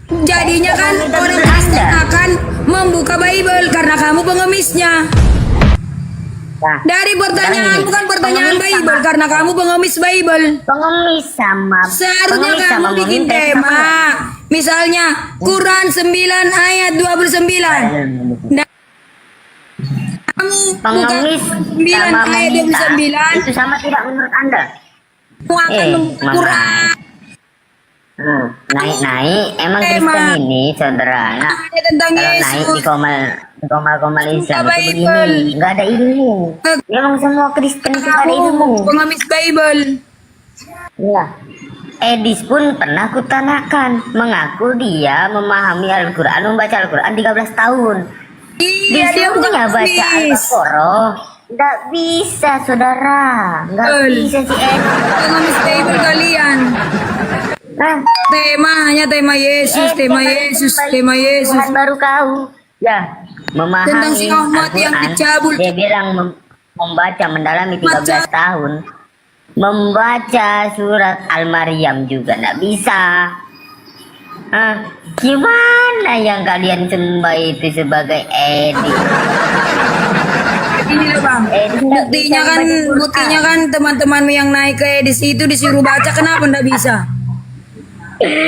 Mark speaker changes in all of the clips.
Speaker 1: Jadinya kan orang Kristen akan membuka Bible karena kamu pengemisnya.
Speaker 2: Nah,
Speaker 1: Dari pertanyaan
Speaker 2: sekarang
Speaker 1: bukan
Speaker 2: gini,
Speaker 1: pertanyaan
Speaker 2: pengemis
Speaker 1: Bible
Speaker 2: sama-
Speaker 1: karena kamu pengemis Bible.
Speaker 2: pengemis sama
Speaker 1: Seharusnya
Speaker 2: pengemis
Speaker 1: kamu
Speaker 2: sama
Speaker 1: bikin
Speaker 2: mengintai
Speaker 1: tema.
Speaker 2: sama-
Speaker 1: Misalnya Quran 9 ayat 29. Dan kamu buka
Speaker 2: pengemis
Speaker 1: 9
Speaker 2: sama
Speaker 1: ayat
Speaker 2: meminta
Speaker 1: 29.
Speaker 2: itu sama tidak menurut Anda?
Speaker 1: Kamu akan membuka
Speaker 2: Mas.
Speaker 1: Quran.
Speaker 2: Naik-naik emang
Speaker 1: Tema.
Speaker 2: Kristen ini saudara. Nah,
Speaker 1: Ada tentang
Speaker 2: kalau naik
Speaker 1: Yesus.
Speaker 2: di komal Islam
Speaker 1: Buka
Speaker 2: itu
Speaker 1: Bible.
Speaker 2: begini, nggak ada ilmu. Memang semua Kristen itu nggak ada ilmu.
Speaker 1: Kamu pengemis Bible.
Speaker 2: Iya. Edis pun pernah kutanakan, mengaku dia memahami Al-Quran, membaca Al-Quran 13 tahun.
Speaker 1: Iya, dia bukan
Speaker 2: Disuruhnya baca
Speaker 1: pengemis.
Speaker 2: Al-Baqarah, nggak bisa saudara, nggak
Speaker 1: Betul.
Speaker 2: bisa si Edis.
Speaker 1: Pengemis Bible kalian.
Speaker 2: Nah,
Speaker 1: Tema hanya tema Yesus, tema Yesus, tema Yesus.
Speaker 2: Tuhan baru kau. Ya, memahami
Speaker 1: Tentang si Ahmad yang
Speaker 2: Al-Quran,
Speaker 1: dicabul.
Speaker 2: dia bilang membaca mendalami 13 tahun. Membaca surat Al-Maryam juga nggak bisa. Gimana yang kalian sembah itu sebagai edik?
Speaker 1: Ini loh bang. Buktinya kan teman-temanmu yang naik ke edis itu disuruh baca, kenapa ndak bisa?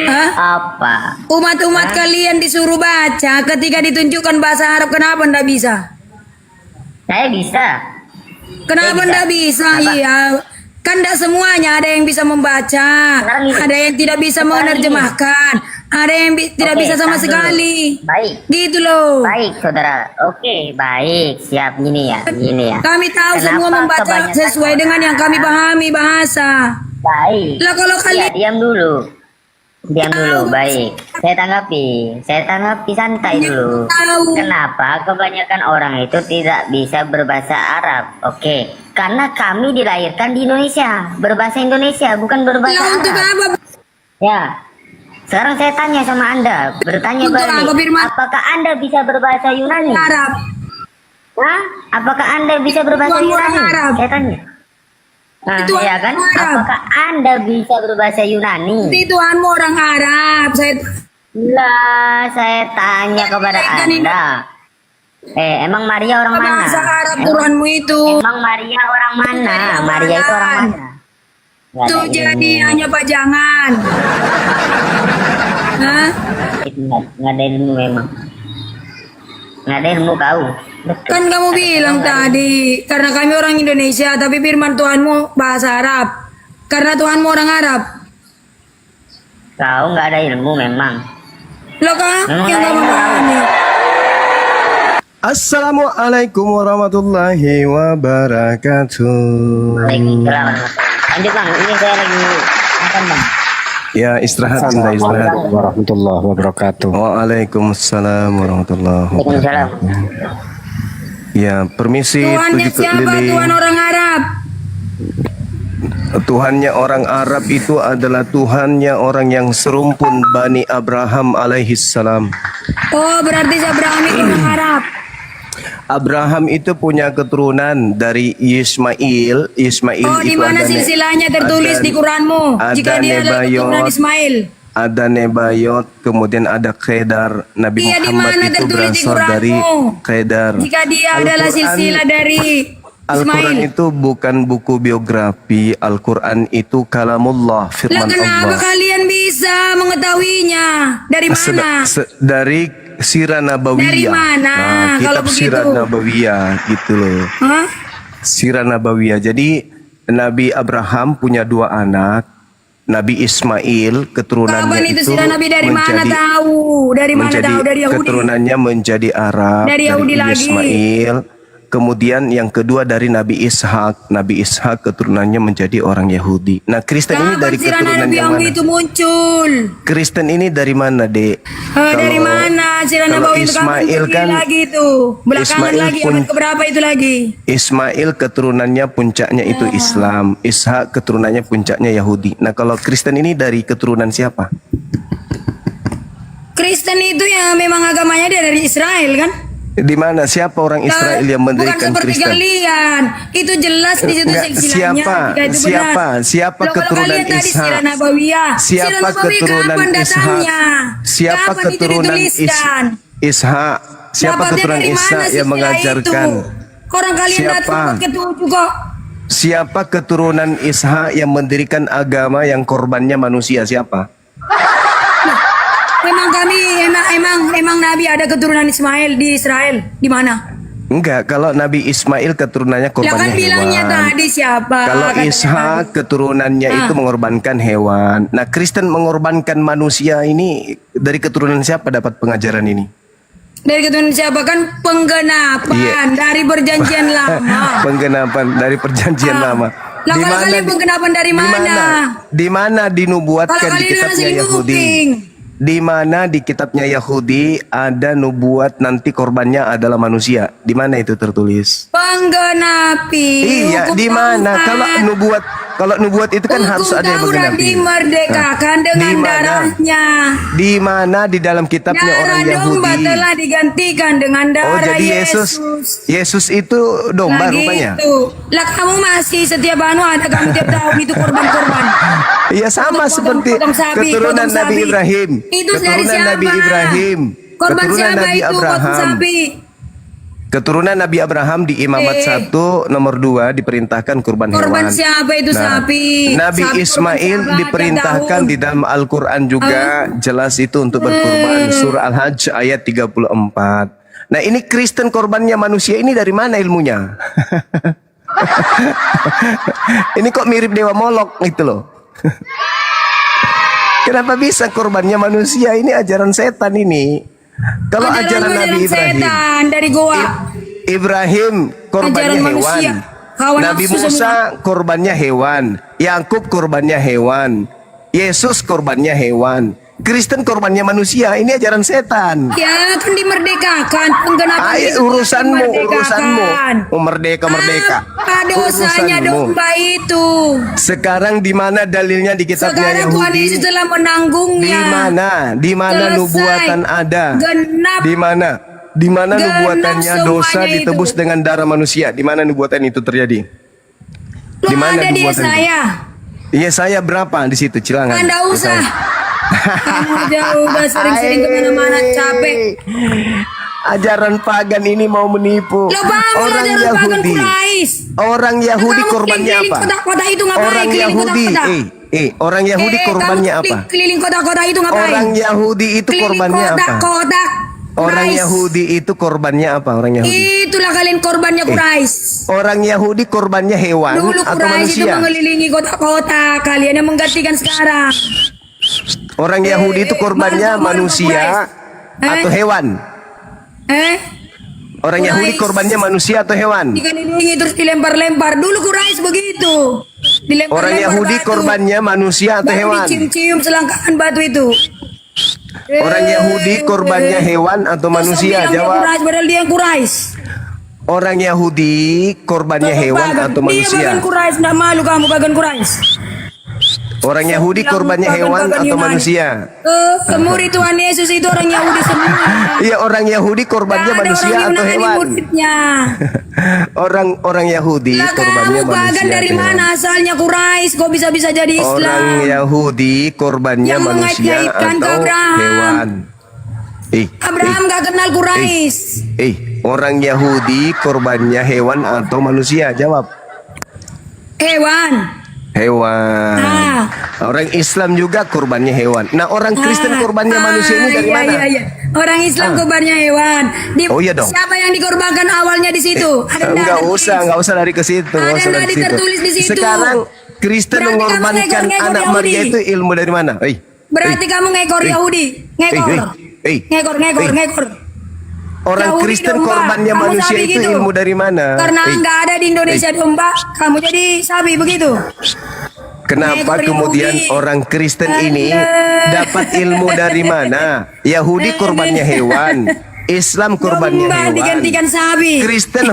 Speaker 1: Hah?
Speaker 2: Apa?
Speaker 1: Umat-umat kalian disuruh baca, ketika ditunjukkan bahasa Arab kenapa ndak bisa?
Speaker 2: Saya bisa.
Speaker 1: Kenapa
Speaker 2: Bisa.
Speaker 1: ndak bisa?
Speaker 2: Kenapa?
Speaker 1: Iya. Kan tidak semuanya, ada yang bisa membaca,
Speaker 2: Sekarang ini.
Speaker 1: ada yang tidak bisa
Speaker 2: Sekarang
Speaker 1: menerjemahkan, ada yang tidak
Speaker 2: Oke,
Speaker 1: bisa sama
Speaker 2: tahan dulu.
Speaker 1: sekali.
Speaker 2: Baik.
Speaker 1: Gitu loh.
Speaker 2: Baik, saudara. Oke, baik. Siap gini ya.
Speaker 1: Kami tahu
Speaker 2: Kenapa
Speaker 1: semua membaca
Speaker 2: kebanyakan
Speaker 1: sesuai dengan yang kami pahami bahasa.
Speaker 2: Baik.
Speaker 1: Lah kalau
Speaker 2: Ya,
Speaker 1: kalian
Speaker 2: diam dulu. Diam dulu,
Speaker 1: Tahu.
Speaker 2: baik. Saya tanggapi santai dulu.
Speaker 1: tahu.
Speaker 2: Kenapa kebanyakan orang itu tidak bisa berbahasa Arab? Oke, karena kami dilahirkan di Indonesia, berbahasa Indonesia, bukan berbahasa
Speaker 1: Lah untuk
Speaker 2: Arab.
Speaker 1: apa?
Speaker 2: Ya. Sekarang saya tanya sama Anda, bertanya
Speaker 1: Untuk
Speaker 2: balik.
Speaker 1: apa, Firman?
Speaker 2: Apakah Anda bisa berbahasa Yunani?
Speaker 1: Arab.
Speaker 2: Hah? Apakah Anda bisa berbahasa
Speaker 1: Tuhan orang
Speaker 2: Yunani?
Speaker 1: Arab.
Speaker 2: Saya tanya. Nah,
Speaker 1: Itu
Speaker 2: ya
Speaker 1: orang
Speaker 2: kan?
Speaker 1: Arab.
Speaker 2: Apakah Anda bisa berbahasa Yunani?
Speaker 1: Itu Tuhanmu orang Arab.
Speaker 2: Lah, saya tanya kepada
Speaker 1: Kan ini-
Speaker 2: Anda. Emang Maria orang mana?
Speaker 1: Bahasa Arab
Speaker 2: Emang,
Speaker 1: Tuhanmu itu.
Speaker 2: emang Maria orang mana? Maria itu orang mana? Nggak
Speaker 1: Itu
Speaker 2: ada
Speaker 1: jadi
Speaker 2: ilmu.
Speaker 1: hanya pajangan. Hah?
Speaker 2: Itu nggak ada ilmu memang. Nggak ada ilmu kau. Betul.
Speaker 1: Kan kamu bilang tadi, karena kami orang Indonesia, tapi firman Tuhanmu bahasa Arab. Karena Tuhanmu orang Arab.
Speaker 2: Kau nggak ada ilmu memang.
Speaker 1: Loh kak,
Speaker 2: Memang
Speaker 1: yang
Speaker 2: ada
Speaker 1: gak
Speaker 2: ilmu.
Speaker 1: memahami.
Speaker 3: Assalamualaikum warahmatullahi wabarakatuh.
Speaker 2: Waalaikumsalam. Lanjut bang, ini saya lagi makan bang.
Speaker 3: Ya istirahat Anda istirahat.
Speaker 4: Assalamualaikum warahmatullahi wabarakatuh.
Speaker 3: Waalaikumsalam warahmatullahi
Speaker 2: Waalaikumsalam.
Speaker 3: wabarakatuh. Ya permisi
Speaker 1: Tuhannya
Speaker 3: Tujuh
Speaker 1: siapa?
Speaker 3: Keliling.
Speaker 1: Tuhan orang Arab.
Speaker 3: Tuhannya orang Arab itu adalah Tuhannya orang yang serumpun Bani Abraham alaihissalam.
Speaker 1: Oh, berarti Abraham itu orang Arab.
Speaker 3: Abraham itu punya keturunan dari Ismail. Ismail
Speaker 1: Oh, di
Speaker 3: itu
Speaker 1: mana
Speaker 3: ada
Speaker 1: silsilahnya tertulis
Speaker 3: ada-
Speaker 1: di Quranmu?
Speaker 3: ada
Speaker 1: Jika dia adalah
Speaker 3: Nebayot.
Speaker 1: keturunan Ismail.
Speaker 3: Ada Nebayot, kemudian ada Kedar. Nabi
Speaker 1: Iya, di
Speaker 3: Muhammad
Speaker 1: mana
Speaker 3: itu
Speaker 1: tertulis di
Speaker 3: berasal dari
Speaker 1: Quranmu?
Speaker 3: Kedar.
Speaker 1: Jika dia adalah
Speaker 3: Al-Quran-
Speaker 1: silsilah dari
Speaker 3: Al-Quran
Speaker 1: Ismail.
Speaker 3: itu bukan buku biografi. Al-Quran itu kalamullah,
Speaker 1: Lah
Speaker 3: firman
Speaker 1: kenapa
Speaker 3: Allah.
Speaker 1: kalian bisa mengetahuinya? Dari mana?
Speaker 3: Dari Sirah Nabawiyah.
Speaker 1: Dari mana?
Speaker 3: Kitab
Speaker 1: Kalau begitu.
Speaker 3: Sirah Nabawiyah gitu loh.
Speaker 1: Hah?
Speaker 3: Sirah Nabawiyah. Jadi Nabi Abraham punya dua anak. Nabi Ismail keturunannya
Speaker 1: Kapan itu sirah Nabi dari mana
Speaker 3: menjadi-
Speaker 1: tahu? Dari mana
Speaker 3: menjadi
Speaker 1: tahu? Dari Yahudi.
Speaker 3: keturunannya menjadi Arab
Speaker 1: Dari Yahudi lagi.
Speaker 3: Ismail. Kemudian yang kedua dari Nabi Ishak. Nabi Ishak keturunannya menjadi orang Yahudi. Nah Kristen ini
Speaker 1: Kapan
Speaker 3: dari
Speaker 1: sirah
Speaker 3: keturunan
Speaker 1: Nabi
Speaker 3: yang
Speaker 1: Yahudi
Speaker 3: mana?
Speaker 1: itu muncul?
Speaker 3: Kristen ini dari mana, Dek?
Speaker 1: Dari
Speaker 3: Kalau-
Speaker 1: mana sirah
Speaker 3: kalau
Speaker 1: Nabawi itu? Kapan
Speaker 3: Ismail
Speaker 1: berdiri
Speaker 3: kan-
Speaker 1: lagi itu? Belakangan
Speaker 3: Ismail
Speaker 1: lagi
Speaker 3: pun-
Speaker 1: abad keberapa itu lagi?
Speaker 3: Ismail keturunannya puncaknya itu Islam. Ishak keturunannya puncaknya Yahudi. Nah kalau Kristen ini dari keturunan siapa?
Speaker 1: Kristen itu ya memang agamanya dia dari Israel kan?
Speaker 3: Di mana siapa orang Israel yang
Speaker 1: Bukan
Speaker 3: mendirikan
Speaker 1: seperti
Speaker 3: Kristen?
Speaker 1: kalian. Itu jelas di situ
Speaker 3: Enggak,
Speaker 1: silsilahnya. Jika itu benar.
Speaker 3: siapa
Speaker 1: Loh, kalau
Speaker 3: keturunan
Speaker 1: kalian tadi
Speaker 3: Ishak?
Speaker 1: sirah Nabawiyah.
Speaker 3: Siapa
Speaker 1: Sirah Nabawi
Speaker 3: keturunan
Speaker 1: kapan
Speaker 3: Ishak?
Speaker 1: datangnya?
Speaker 3: Siapa
Speaker 1: Kapan itu
Speaker 3: keturunan
Speaker 1: dituliskan?
Speaker 3: Ishak? Siapa
Speaker 1: Dapatnya
Speaker 3: keturunan
Speaker 1: dari mana
Speaker 3: Ishak yang
Speaker 1: silsilah
Speaker 3: mengajarkan?
Speaker 1: itu? Orang kalian
Speaker 3: Siapa?
Speaker 1: datang buat ketujuh kok.
Speaker 3: Siapa keturunan Ishak yang mendirikan agama yang korbannya manusia? Siapa?
Speaker 1: Emang Nabi ada keturunan Ismail di Israel? Di mana?
Speaker 3: Enggak, kalau Nabi Ismail keturunannya
Speaker 1: Lah
Speaker 3: korbannya
Speaker 1: kan bilangnya
Speaker 3: hewan.
Speaker 1: tadi siapa?
Speaker 3: Kalau
Speaker 1: Katanya
Speaker 3: Ishak keturunannya itu mengorbankan hewan. Nah, Kristen mengorbankan manusia ini dari keturunan siapa dapat pengajaran ini?
Speaker 1: dari keturunan siapa? Kan penggenapan
Speaker 3: Iya.
Speaker 1: dari perjanjian lama.
Speaker 3: Penggenapan dari perjanjian lama.
Speaker 1: Lah kalau kalian penggenapan dari mana?
Speaker 3: Di mana dinubuatkan
Speaker 1: Kalau
Speaker 3: di
Speaker 1: kalian
Speaker 3: kitabnya
Speaker 1: nasi
Speaker 3: Yahudi?
Speaker 1: kuping.
Speaker 3: Di mana di kitabnya Yahudi ada nubuat nanti korbannya adalah manusia? Di mana itu tertulis?
Speaker 1: Penggenapi.
Speaker 3: Iya,
Speaker 1: hukum
Speaker 3: di mana?
Speaker 1: Taurat.
Speaker 3: Kalau nubuat itu kan harus ada yang
Speaker 1: Taurat
Speaker 3: menggenapi.
Speaker 1: dimerdekakan
Speaker 3: Nah,
Speaker 1: dengan
Speaker 3: di mana?
Speaker 1: darahnya.
Speaker 3: Di mana di dalam kitabnya
Speaker 1: Darah
Speaker 3: orang
Speaker 1: domba
Speaker 3: Yahudi?
Speaker 1: telah digantikan dengan
Speaker 3: Oh,
Speaker 1: darah
Speaker 3: jadi Yesus itu domba rupanya.
Speaker 1: Gitu. Lah kamu masih setiap ada kamu tiap tahun itu korban-korban.
Speaker 3: Iya, sama seperti
Speaker 1: Potong sapi,
Speaker 3: keturunan
Speaker 1: potong
Speaker 3: Nabi
Speaker 1: sapi.
Speaker 3: Ibrahim.
Speaker 1: Itu dari
Speaker 3: Keturunan
Speaker 1: siapa?
Speaker 3: Nabi Ibrahim.
Speaker 1: Korban
Speaker 3: Keturunan
Speaker 1: siapa
Speaker 3: Nabi
Speaker 1: itu? Potong
Speaker 3: Abraham.
Speaker 1: sapi.
Speaker 3: Keturunan Nabi Abraham di Imamat 1 nomor 2 diperintahkan kurban
Speaker 1: Korban
Speaker 3: hewan.
Speaker 1: siapa itu sapi?
Speaker 3: Nabi
Speaker 1: Sapi
Speaker 3: Ismail
Speaker 1: korban siapa?
Speaker 3: diperintahkan
Speaker 1: Tiap
Speaker 3: di dalam Al-Quran juga jelas itu untuk berkurban. Surah Al-Hajj ayat 34. Nah, ini Kristen korbannya manusia ini dari mana ilmunya? Ini kok mirip Dewa Molok gitu loh. Kenapa bisa korbannya manusia? Ini ajaran setan ini. Kalau ajaran Nabi Ibrahim,
Speaker 1: setan dari goa.
Speaker 3: Ibrahim korbannya
Speaker 1: Ajaran
Speaker 3: hewan.
Speaker 1: manusia. Hawa
Speaker 3: Nabi
Speaker 1: nafsu
Speaker 3: Musa korbannya hewan. Yakub korbannya hewan. Yesus korbannya hewan. Kristen korbannya manusia. Ini ajaran setan.
Speaker 1: Ya kan dimerdekakan penggenapan
Speaker 3: Ayo
Speaker 1: itu kan
Speaker 3: urusanmu.
Speaker 1: dimerdekakan.
Speaker 3: Oh, merdeka.
Speaker 1: Apa dosanya
Speaker 3: Urusanmu.
Speaker 1: domba itu?
Speaker 3: Sekarang di mana dalilnya di kitabnya
Speaker 1: Sekarang Tuhan
Speaker 3: Yahudi?
Speaker 1: Yesus telah menanggungnya.
Speaker 3: Di mana? Di mana
Speaker 1: Selesai.
Speaker 3: nubuatan ada?
Speaker 1: Genap.
Speaker 3: Di mana? Di mana
Speaker 1: Genap
Speaker 3: nubuatannya dosa
Speaker 1: semuanya
Speaker 3: ditebus
Speaker 1: itu.
Speaker 3: dengan darah manusia? Di mana nubuatan itu terjadi?
Speaker 1: Lo
Speaker 3: Di mana
Speaker 1: ada di
Speaker 3: nubuatan itu?
Speaker 1: saya.
Speaker 3: Iya, saya berapa di situ? Cilangan.
Speaker 1: Anda usah. Kamu aja udah sering-sering kemana-mana capek.
Speaker 3: Ajaran pagan ini mau menipu.
Speaker 1: Lo bangun
Speaker 3: Orang
Speaker 1: aja pagan
Speaker 3: Yahudi.
Speaker 1: Quraisy.
Speaker 3: Orang Yahudi
Speaker 1: Kamu
Speaker 3: korbannya
Speaker 1: keliling
Speaker 3: apa?
Speaker 1: kota-kota itu ngapain?
Speaker 3: Orang
Speaker 1: Keliling
Speaker 3: Yahudi,
Speaker 1: kota-kota.
Speaker 3: orang Yahudi korbannya
Speaker 1: kamu
Speaker 3: apa?
Speaker 1: Keliling kota-kota itu ngapain?
Speaker 3: Orang Yahudi itu
Speaker 1: Keliling
Speaker 3: korbannya apa?
Speaker 1: kota-kota.
Speaker 3: Orang
Speaker 1: Quraisy.
Speaker 3: Yahudi itu korbannya apa? Orang Yahudi.
Speaker 1: Itulah kalian korbannya Quraisy.
Speaker 3: Orang Yahudi korbannya hewan
Speaker 1: Dulu
Speaker 3: atau
Speaker 1: Quraisy itu
Speaker 3: manusia?
Speaker 1: mengelilingi kota-kota. Kalian yang menggantikan sekarang.
Speaker 3: Orang Yahudi itu korbannya
Speaker 1: baru
Speaker 3: manusia
Speaker 1: Quraisy.
Speaker 3: atau hewan? Orang Yahudi
Speaker 1: Quraisy.
Speaker 3: korbannya manusia atau hewan?
Speaker 1: Dikelilingi terus dilempar-lempar. Dulu Quraisy begitu. Dilempar-lempar
Speaker 3: Orang Yahudi
Speaker 1: batu.
Speaker 3: korbannya manusia atau
Speaker 1: Baru
Speaker 3: hewan?
Speaker 1: dicium-cium selangkangan batu itu.
Speaker 3: Orang Yahudi korbannya hewan atau
Speaker 1: Terus
Speaker 3: manusia?
Speaker 1: bilang dia
Speaker 3: Jawab.
Speaker 1: Quraisy, padahal dia yang Quraisy.
Speaker 3: Orang Yahudi korbannya hewan atau
Speaker 1: Dia
Speaker 3: manusia?
Speaker 1: bagan Quraisy, nggak malu kamu bagan Quraisy.
Speaker 3: Orang Yahudi
Speaker 1: Bilang
Speaker 3: korbannya
Speaker 1: bagan-
Speaker 3: hewan
Speaker 1: bagan
Speaker 3: atau
Speaker 1: Yunani.
Speaker 3: manusia?
Speaker 1: Murid Tuhan Yesus itu orang Yahudi semua.
Speaker 3: Iya, orang Yahudi korbannya
Speaker 1: Nggak ada
Speaker 3: manusia
Speaker 1: orang
Speaker 3: atau
Speaker 1: Yunani
Speaker 3: hewan?
Speaker 1: muridnya.
Speaker 3: Orang Yahudi
Speaker 1: Lah
Speaker 3: korbannya
Speaker 1: kamu
Speaker 3: manusia
Speaker 1: bagan dari
Speaker 3: atau hewan?
Speaker 1: mana asalnya Quraisy? Kok bisa-bisa jadi Islam?
Speaker 3: Orang Yahudi korbannya
Speaker 1: Yang
Speaker 3: manusia
Speaker 1: mengait-ngaitkan ke
Speaker 3: atau
Speaker 1: Abraham.
Speaker 3: hewan?
Speaker 1: Abraham gak kenal Quraisy.
Speaker 3: Orang Yahudi korbannya hewan atau manusia? Jawab.
Speaker 1: Hewan.
Speaker 3: Hewan.
Speaker 1: Ah.
Speaker 3: Orang Islam juga korbannya hewan. Nah, orang Kristen korbannya manusia ini dari
Speaker 1: iya,
Speaker 3: mana?
Speaker 1: Iya. Orang Islam korbannya hewan.
Speaker 3: Oh, iya dong.
Speaker 1: Siapa yang dikorbankan awalnya di situ? Ada
Speaker 3: Enggak
Speaker 1: tertulis.
Speaker 3: usah lari ke situ.
Speaker 1: Ada
Speaker 3: Nggak usah lari
Speaker 1: nggak
Speaker 3: ke situ.
Speaker 1: tertulis di situ.
Speaker 3: Sekarang Kristen
Speaker 1: Berarti kamu
Speaker 3: mengorbankan
Speaker 1: ngekor-ngekor
Speaker 3: anak
Speaker 1: Yahudi.
Speaker 3: Maria itu ilmu dari mana?
Speaker 1: Berarti kamu ngekor Yahudi. Ngekor. Ngekor.
Speaker 3: Orang
Speaker 1: Yahudi
Speaker 3: Kristen
Speaker 1: domba.
Speaker 3: korbannya
Speaker 1: Kamu
Speaker 3: manusia
Speaker 1: sapi
Speaker 3: itu
Speaker 1: gitu.
Speaker 3: ilmu dari mana?
Speaker 1: Karena nggak ada di Indonesia domba, kamu jadi sapi begitu.
Speaker 3: Kenapa
Speaker 1: Ngekor
Speaker 3: kemudian
Speaker 1: Yahudi.
Speaker 3: orang Kristen ini dapat ilmu dari mana? Yahudi korbannya hewan, Islam korbannya
Speaker 1: Domba
Speaker 3: hewan,
Speaker 1: digantikan sapi.
Speaker 3: Kristen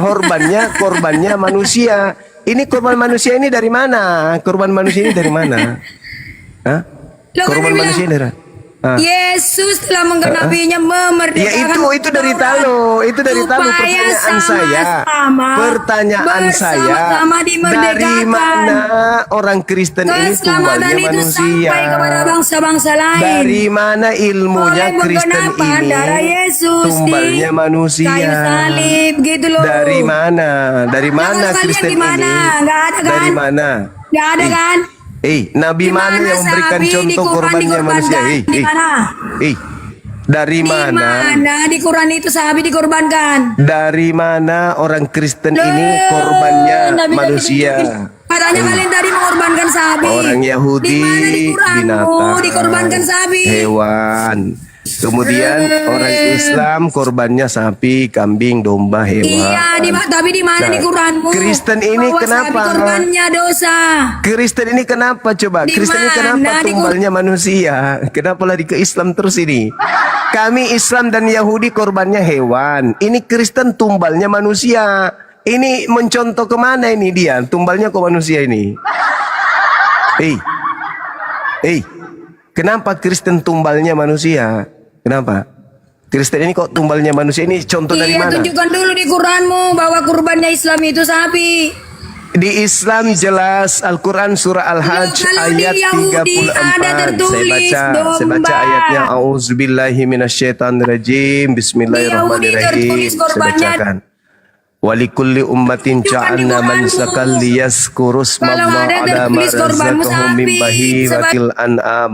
Speaker 3: korbannya manusia. Ini korban manusia ini dari mana? Korban manusia ini dari mana? Hah?
Speaker 1: Lo kan
Speaker 3: Korban
Speaker 1: bilang,
Speaker 3: manusia ini dari mana?
Speaker 1: Yesus telah menggenapinya,
Speaker 3: Ya
Speaker 1: memerdekakan
Speaker 3: itu dari Talo, itu dari Talo.
Speaker 1: supaya
Speaker 3: Pertanyaan saya,
Speaker 1: sama-sama
Speaker 3: pertanyaan saya,
Speaker 1: bersama-sama
Speaker 3: dari
Speaker 1: dimerdekakan.
Speaker 3: mana orang Kristen ini
Speaker 1: Keselamatan
Speaker 3: tumbalnya
Speaker 1: itu
Speaker 3: manusia?
Speaker 1: sampai kepada bangsa-bangsa lain.
Speaker 3: Dari mana ilmunya
Speaker 1: Oleh
Speaker 3: Kristen
Speaker 1: penggenapan
Speaker 3: ini
Speaker 1: darah Yesus
Speaker 3: tumbalnya
Speaker 1: di
Speaker 3: manusia?
Speaker 1: kayu salib gitu loh.
Speaker 3: Dari mana? Dari mana
Speaker 1: Nah, kalau
Speaker 3: Kristen
Speaker 1: kalian gimana?
Speaker 3: ini?
Speaker 1: Nggak ada kan?
Speaker 3: Dari mana?
Speaker 1: Nggak ada kan?
Speaker 3: Nabi
Speaker 1: Di
Speaker 3: mana yang memberikan
Speaker 1: sapi
Speaker 3: contoh korbannya manusia?
Speaker 1: Di mana?
Speaker 3: Dari
Speaker 1: Di
Speaker 3: mana?
Speaker 1: mana di Quran itu sapi dikorbankan?
Speaker 3: Dari mana orang Kristen
Speaker 1: Loh,
Speaker 3: ini korbannya
Speaker 1: Nabi tadi
Speaker 3: manusia?
Speaker 1: tunjukin. Katanya kalian tadi mengorbankan sapi.
Speaker 3: Orang Yahudi
Speaker 1: Di mana di Quranmu
Speaker 3: binatang,
Speaker 1: dikorbankan sapi?
Speaker 3: hewan. Kemudian orang Islam korbannya sapi, kambing, domba, hewan.
Speaker 1: Iya, tapi di mana
Speaker 3: Nah,
Speaker 1: di Quranmu?
Speaker 3: Kristen ini
Speaker 1: bahwa
Speaker 3: kenapa?
Speaker 1: Sapi korbannya dosa.
Speaker 3: Kristen ini kenapa coba?
Speaker 1: Di
Speaker 3: Kristen ini kenapa
Speaker 1: mana?
Speaker 3: tumbalnya manusia? Kenapa lari ke Islam terus ini? Kami Islam dan Yahudi korbannya hewan. Ini Kristen tumbalnya manusia. Ini mencontoh kemana ini dia? Tumbalnya ke manusia ini. Kenapa Kristen tumbalnya manusia? Kenapa? Kristen ini kok tumbalnya manusia? Ini contoh dari
Speaker 1: Iya,
Speaker 3: mana?
Speaker 1: tunjukkan dulu di Quranmu bahwa kurbannya Islam itu sapi.
Speaker 3: Di Islam jelas Al-Quran surah Al-Hajj
Speaker 1: Kalau di
Speaker 3: ayat
Speaker 1: Yahudi ada
Speaker 3: 34.
Speaker 1: tertulis
Speaker 3: Saya baca
Speaker 1: domba.
Speaker 3: ayatnya. Auzubillahi minasyaitonirrajim. Bismillahirrahmanirrahim.
Speaker 1: tertulis
Speaker 3: Saya
Speaker 1: korbannya.
Speaker 3: bacakan. Walikulli ummatin ja'alna mansakan liyazkuru
Speaker 1: Kalau
Speaker 3: smallahi
Speaker 1: ada
Speaker 3: ala
Speaker 1: tertulis korbanmu
Speaker 3: marzaqahum min
Speaker 1: sapi,
Speaker 3: bahiratil an'am.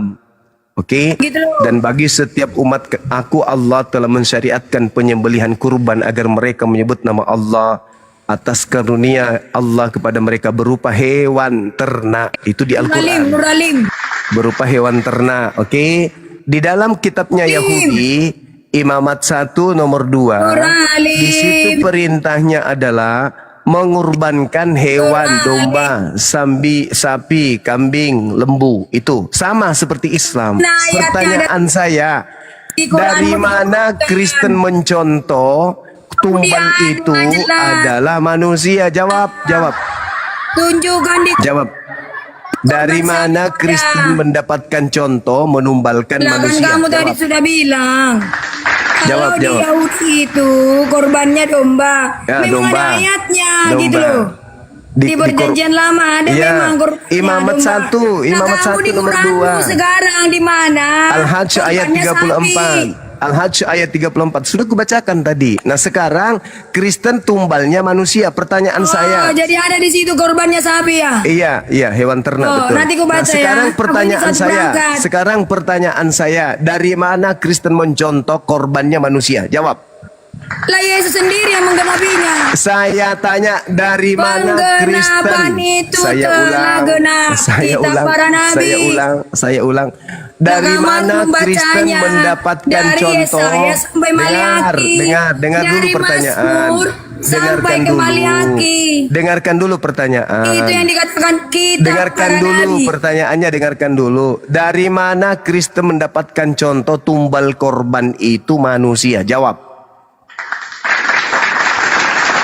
Speaker 3: Oke,
Speaker 1: Gitu.
Speaker 3: dan bagi setiap umat aku Allah telah mensyariatkan penyembelihan kurban agar mereka menyebut nama Allah atas karunia Allah kepada mereka berupa hewan ternak. Itu di Al-Quran.
Speaker 1: Nuralim.
Speaker 3: Berupa hewan ternak. Oke, di dalam kitabnya Yahudi Imamat 1 nomor 2
Speaker 1: Nuralim.
Speaker 3: di situ perintahnya adalah mengorbankan hewan, domba, sapi, kambing, lembu. Itu sama seperti Islam.
Speaker 1: Nah, ayatnya
Speaker 3: Pertanyaan saya,
Speaker 1: Di Quran
Speaker 3: dari mana
Speaker 1: menyebutkan.
Speaker 3: Kristen mencontoh tumbal
Speaker 1: Kemudian,
Speaker 3: itu
Speaker 1: jelas.
Speaker 3: adalah manusia? Jawab.
Speaker 1: Tunjukkan di
Speaker 3: Jawab. Dari mana Kristen mendapatkan contoh menumbalkan
Speaker 1: Lah, kan
Speaker 3: manusia?
Speaker 1: kamu tadi
Speaker 3: Jawab.
Speaker 1: sudah bilang.
Speaker 3: Jawab,
Speaker 1: Kalau di
Speaker 3: jawab.
Speaker 1: Yahudi itu korbannya domba.
Speaker 3: Ya,
Speaker 1: Memang
Speaker 3: domba.
Speaker 1: ada ayatnya
Speaker 3: Domba.
Speaker 1: gitu loh. Di perjanjian lama ada
Speaker 3: Iya.
Speaker 1: memang korbannya
Speaker 3: Imamat
Speaker 1: domba.
Speaker 3: 1, Imamat
Speaker 1: Nah, kamu
Speaker 3: 1
Speaker 1: di
Speaker 3: nomor
Speaker 1: Quranmu
Speaker 3: 2.
Speaker 1: sekarang di mana?
Speaker 3: Al-Hajj ayat
Speaker 1: Korbannya
Speaker 3: 34.
Speaker 1: sapi.
Speaker 3: Al-Hajj ayat 34. Sudah kubacakan tadi. Nah sekarang Kristen tumbalnya manusia. Pertanyaan saya.
Speaker 1: Jadi ada di situ korbannya sapi ya?
Speaker 3: Iya, hewan ternak
Speaker 1: Oh,
Speaker 3: betul.
Speaker 1: nanti ku baca
Speaker 3: Nah, sekarang
Speaker 1: ya.
Speaker 3: pertanyaan
Speaker 1: Aku ini satu
Speaker 3: saya.
Speaker 1: berangkat.
Speaker 3: Sekarang pertanyaan saya, dari mana Kristen mencontoh korbannya manusia? Jawab.
Speaker 1: Lah Yesus sendiri yang menggenapinya.
Speaker 3: Saya tanya dari mana
Speaker 1: Penggenapan
Speaker 3: Kristen?
Speaker 1: itu telah genap. Kitab para nabi.
Speaker 3: Saya ulang. Dari
Speaker 1: Muhammad
Speaker 3: mana Kristen
Speaker 1: membacanya
Speaker 3: mendapatkan
Speaker 1: dari
Speaker 3: contoh?
Speaker 1: Yesaya sampai Maliaki.
Speaker 3: Dengar dulu
Speaker 1: Dari
Speaker 3: pertanyaan.
Speaker 1: Mazmur sampai ke Maliaki.
Speaker 3: Dengarkan dulu pertanyaan.
Speaker 1: Itu yang dikatakan kitab
Speaker 3: Dengarkan
Speaker 1: para
Speaker 3: dulu
Speaker 1: nabi.
Speaker 3: pertanyaannya, dengarkan dulu. Dari mana Kristen mendapatkan contoh tumbal korban itu manusia? Jawab.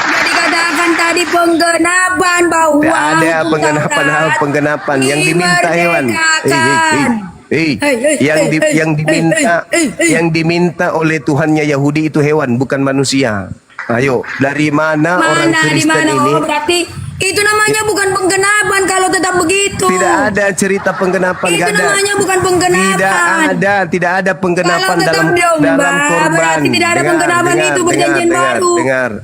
Speaker 1: Jadi katakan tadi penggenapan bahwa
Speaker 3: Tidak ada
Speaker 1: hukum
Speaker 3: penggenapan hal
Speaker 1: Taurat
Speaker 3: penggenapan yang diminta hewan.
Speaker 1: dimerdekakan.
Speaker 3: Yang diminta oleh Tuhannya Yahudi itu hewan, bukan manusia. Ayo, dari mana orang
Speaker 1: Mana di
Speaker 3: Kristen
Speaker 1: mana?
Speaker 3: ini?
Speaker 1: Oh, berarti itu namanya bukan penggenapan kalau tetap begitu.
Speaker 3: Tidak ada cerita penggenapan,
Speaker 1: Itu
Speaker 3: nggak ada.
Speaker 1: namanya bukan penggenapan.
Speaker 3: tidak ada penggenapan
Speaker 1: Kalau tetap
Speaker 3: dalam
Speaker 1: domba,
Speaker 3: korban.
Speaker 1: berarti tidak ada penggenapan itu perjanjian baru.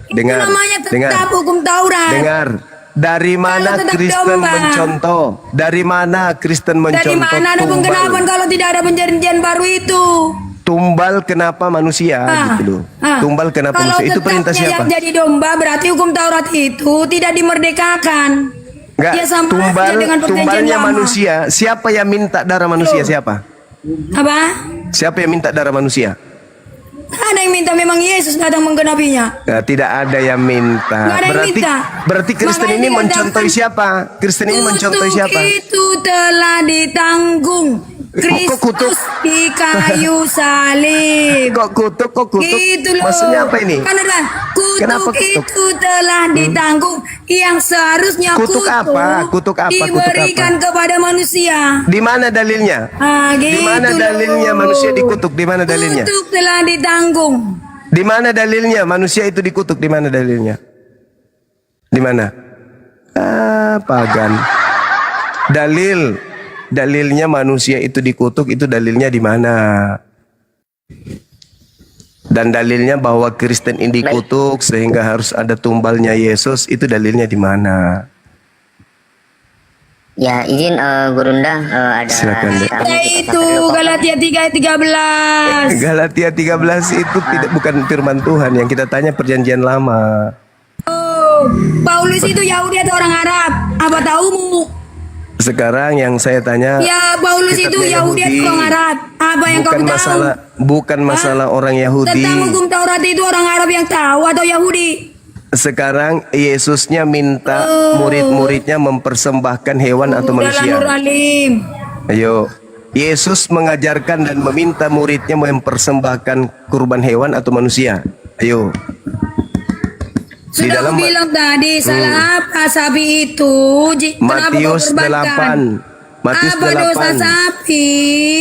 Speaker 1: Itu namanya tetap hukum Taurat.
Speaker 3: Dengar. Dari mana
Speaker 1: tetap
Speaker 3: Kristen
Speaker 1: domba.
Speaker 3: mencontoh? Dari mana Kristen mencontoh
Speaker 1: Dari mana ada penggenapan
Speaker 3: tumbal?
Speaker 1: kalau tidak ada perjanjian baru itu?
Speaker 3: Tumbal kenapa manusia gitu loh. Tumbal kenapa
Speaker 1: Kalau
Speaker 3: manusia? Itu perintah
Speaker 1: tetapnya
Speaker 3: siapa?
Speaker 1: yang jadi domba berarti hukum Taurat itu tidak dimerdekakan.
Speaker 3: Enggak,
Speaker 1: Ya sama aja dengan perjanjian
Speaker 3: tumbalnya
Speaker 1: lama.
Speaker 3: manusia. Siapa yang minta darah manusia? Siapa?
Speaker 1: Apa?
Speaker 3: Siapa yang minta darah manusia?
Speaker 1: Ada yang minta, memang Yesus datang menggenapinya.
Speaker 3: Nah, tidak ada yang minta.
Speaker 1: Nggak ada yang minta.
Speaker 3: Berarti Kristen
Speaker 1: Makanya
Speaker 3: ini
Speaker 1: dikatakan,
Speaker 3: mencontohi siapa? Kristen ini mencontohi siapa?
Speaker 1: Itu telah ditanggung Kristus di kayu salib.
Speaker 3: Kok kutuk?
Speaker 1: Gitu loh.
Speaker 3: Maksudnya apa ini?
Speaker 1: Kan ada
Speaker 3: Kenapa
Speaker 1: kutuk
Speaker 3: kutuk?
Speaker 1: itu telah ditanggung yang seharusnya
Speaker 3: Kutuk apa? Kutuk apa? Kutuk
Speaker 1: diberikan kepada manusia.
Speaker 3: Di mana dalilnya?
Speaker 1: Gitu
Speaker 3: Di mana dalilnya
Speaker 1: loh.
Speaker 3: manusia dikutuk? Di mana dalilnya?
Speaker 1: Kutuk telah ditanggung.
Speaker 3: Di mana dalilnya manusia itu dikutuk? Di mana dalilnya? Di mana? Pagan. Dalilnya manusia itu dikutuk, itu dalilnya di mana? Dan dalilnya bahwa Kristen ini dikutuk sehingga harus ada tumbalnya Yesus, itu dalilnya di mana?
Speaker 2: Ya, izin Gurunda ada
Speaker 3: Silakan, Dek.
Speaker 2: tamu kita
Speaker 1: Itu
Speaker 2: sampai dulu kok.
Speaker 1: Galatia 3:13.
Speaker 3: Galatia 13 itu tidak bukan firman Tuhan, yang kita tanya perjanjian lama.
Speaker 1: Paulus itu Yahudi atau orang Arab? Apa tahumu?
Speaker 3: Sekarang yang saya tanya,
Speaker 1: Ya, Paulus itu
Speaker 3: kitabnya
Speaker 1: Yahudi atau orang Arab? Apa yang
Speaker 3: bukan
Speaker 1: kau tahu?
Speaker 3: bukan masalah orang Yahudi.
Speaker 1: Tentang hukum Taurat itu orang Arab yang tahu atau Yahudi?
Speaker 3: Sekarang Yesusnya minta murid-muridnya mempersembahkan hewan atau
Speaker 1: Dalam
Speaker 3: manusia.
Speaker 1: Nur Alim.
Speaker 3: Ayo, Yesus mengajarkan dan meminta muridnya mempersembahkan kurban hewan atau manusia. Ayo. Di
Speaker 1: Sudah
Speaker 3: dalam
Speaker 1: aku bilang tadi, salah apa sapi itu? Kenapa kau
Speaker 3: Matius
Speaker 1: korbankan?
Speaker 3: 8. Matius
Speaker 1: Apa dosa
Speaker 3: 8.
Speaker 1: sapi?